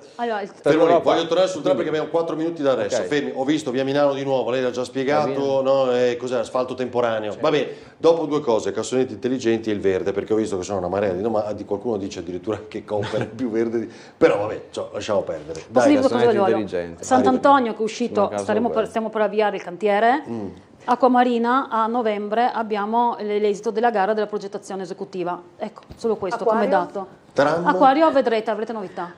l'Europa. Voglio tornare sul tram perché abbiamo 4 minuti da adesso. Fermi, ho visto via Milano di nuovo, lei l'ha già spiegato, no? Cos'è asfalto temporaneo. Va bene, dopo 2 cose, cassonetti intelligenti e il verde, perché ho visto che sono una marea di domande, qualcuno dice addirittura che Coopera è più verde, però vabbè, lasciamo perdere. Posso dire una cosa? Sant'Antonio che è uscito, stiamo per avviare il cantiere. Acquamarina a novembre abbiamo l'esito della gara della progettazione esecutiva. Ecco, solo questo come dato. Tram? Acquario avrete novità.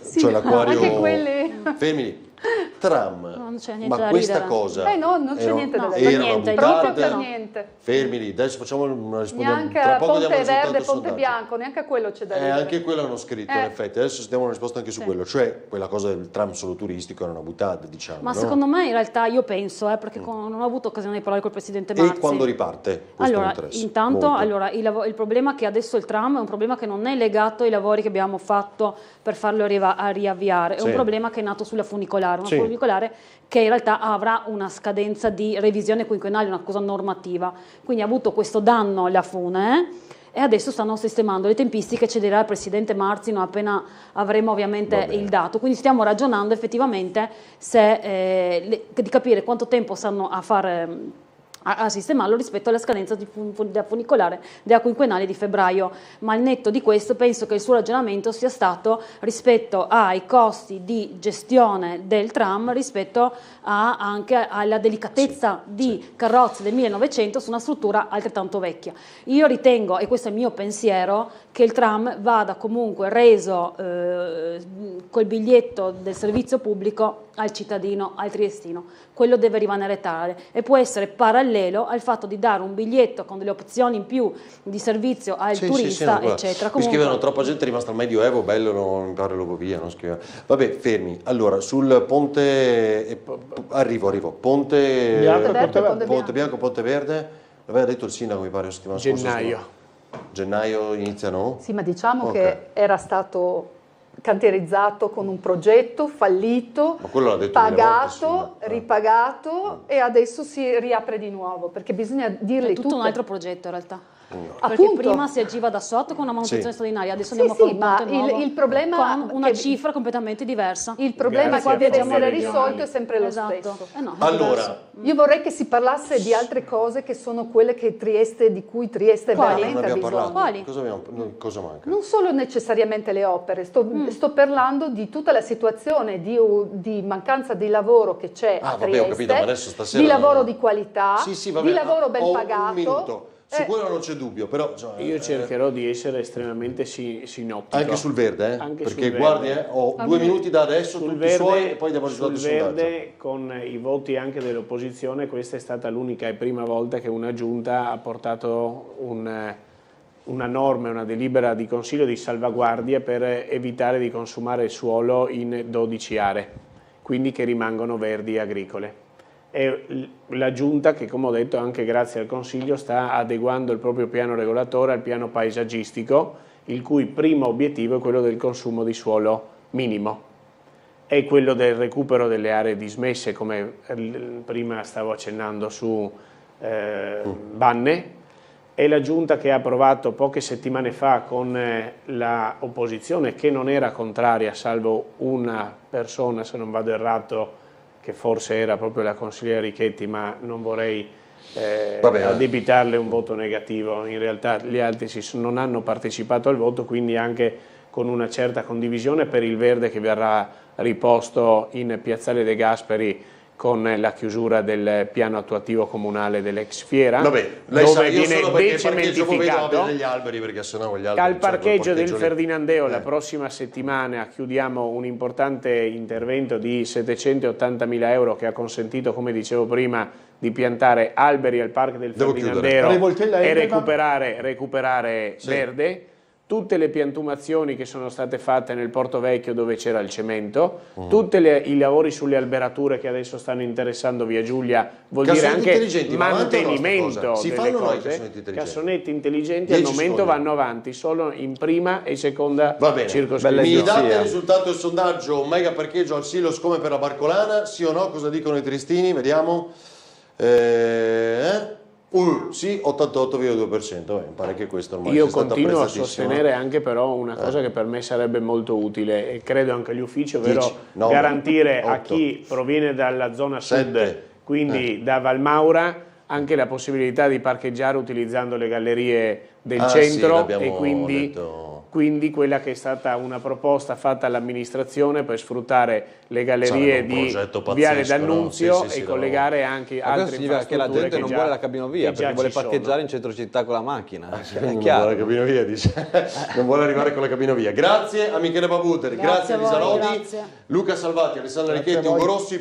Sì, cioè l'acquario. Anche quelli. Fermi. Tram. Non c'è niente da questa ridere. cosa. No, non c'è niente da dire. Niente, proprio per niente. Fermi lì, adesso facciamo una rispondiamo. Neanche Tra poco Ponte diamo il Verde, risultato Ponte Bianco, neanche a quello c'è da dire. Anche quello hanno scritto, in effetti. Adesso diamo una risposta anche su quello, cioè quella cosa del tram solo turistico era una buttata, diciamo. Ma no? secondo me in realtà io penso, perché non ho avuto occasione di parlare col Presidente Marzi. E quando riparte? Allora, intanto il problema è che adesso il tram è un problema che non è legato ai lavori che abbiamo fatto per farlo riavviare, è un problema che è nato sulla funicolare, una funicolare che in realtà avrà una scadenza di revisione quinquennale, una cosa normativa, quindi ha avuto questo danno alla fune e adesso stanno sistemando le tempistiche, ci dirà il Presidente Marzi non appena avremo ovviamente il dato, quindi stiamo ragionando effettivamente di capire quanto tempo stanno a sistemarlo rispetto alla scadenza della funicolare della quinquennale di febbraio, ma al netto di questo penso che il suo ragionamento sia stato rispetto ai costi di gestione del tram, rispetto anche alla delicatezza di carrozze del 1900 su una struttura altrettanto vecchia. Io ritengo, e questo è il mio pensiero, che il tram vada comunque reso col biglietto del servizio pubblico al cittadino, al triestino. Quello deve rimanere tale e può essere parallelo al fatto di dare un biglietto con delle opzioni in più di servizio al turista, eccetera. Mi scrivono troppa gente è rimasta al Medioevo, bello, non imparo l'ogovia, non scrive. Vabbè, fermi. Allora, sul ponte arrivo. Ponte Bianco, Ponte Verde. L'aveva detto il sindaco, mi pare, settimana scorsa. Gennaio iniziano? Sì, ma diciamo che era stato cantierizzato con un progetto fallito, pagato, ripagato e adesso si riapre di nuovo, perché bisogna dirle è tutto un altro progetto in realtà. Perché Appunto. Prima si agiva da sotto con una manutenzione straordinaria, adesso andiamo a fare un ponte nuovo il problema con una cifra completamente diversa. Il problema che deve essere risolto è sempre lo stesso. Allora, io vorrei che si parlasse di altre cose che sono quelle che di cui Trieste veramente ha bisogno. Quali? Cosa manca? Non solo necessariamente le opere, sto parlando di tutta la situazione di mancanza di lavoro che c'è a Trieste, ho capito, ma adesso stasera di lavoro di qualità, vabbè, di lavoro ben pagato. Un minuto. Su quello non c'è dubbio, però io cercherò di essere estremamente sinottico. Anche sul verde, Anche perché sul guardi, verde. ho 2 minuti da adesso, sul tutti verde, suoi, e poi diamo il risultato sul del sondaggio. verde, con i voti anche dell'opposizione, questa è stata l'unica e prima volta che una giunta ha portato una norma, una delibera di consiglio di salvaguardia per evitare di consumare il suolo in 12 aree, quindi che rimangono verdi e agricole. È la Giunta che, come ho detto, anche grazie al Consiglio, sta adeguando il proprio piano regolatore al piano paesaggistico, il cui primo obiettivo è quello del consumo di suolo minimo. È quello del recupero delle aree dismesse, come prima stavo accennando su Banne. È la Giunta che ha approvato poche settimane fa con la opposizione, che non era contraria, salvo una persona, se non vado errato, che forse era proprio la consigliera Richetti, ma non vorrei addebitarle un voto negativo. In realtà gli altri non hanno partecipato al voto, quindi anche con una certa condivisione per il verde che verrà riposto in Piazzale De Gasperi con la chiusura del piano attuativo comunale dell'ex Fiera, dove viene decementificato. Degli alberi, perché sennò gli alberi, al parcheggio del Ferdinandeo la prossima settimana chiudiamo un importante intervento di 780.000 euro che ha consentito, come dicevo prima, di piantare alberi al parco del Ferdinandeo e recuperare verde. Tutte le piantumazioni che sono state fatte nel Porto Vecchio dove c'era il cemento, tutti i lavori sulle alberature che adesso stanno interessando Via Giulia, vuol dire anche mantenimento delle cose. Cassonetti intelligenti al momento vanno avanti solo in prima e seconda circoscrizione. Mi date il risultato del sondaggio, un mega parcheggio al Silos come per la Barcolana, sì o no? Cosa dicono i triestini? Vediamo. Sì, 88,2%. Mi pare che questo ormai Io sia stato continuo a apprezzatissimo. sostenere anche però una cosa che per me sarebbe molto utile e credo anche agli uffici, ovvero 10, 9, garantire a 8, chi proviene dalla zona sud, 7, quindi da Valmaura, anche la possibilità di parcheggiare utilizzando le gallerie del Ah, sì, centro l'abbiamo e quindi quella che è stata una proposta fatta all'amministrazione per sfruttare le gallerie Sarebbe un di progetto pazzesco, Viale D'Annunzio no? Sì, e collegare anche Ma questo altre significa che la infrastrutture gente non già- vuole la cabinovia che già perché vuole ci sono. parcheggiare in centro città con la macchina. Non È vuole chiaro. la cabinovia, dice. Non vuole arrivare con la cabinovia. Grazie a Michele Babuteri, grazie a Grazie a Lisa voi, Lodi, grazie. Luca Salvati, Alessandra Grazie a Richetti, Ugo voi. Rossi.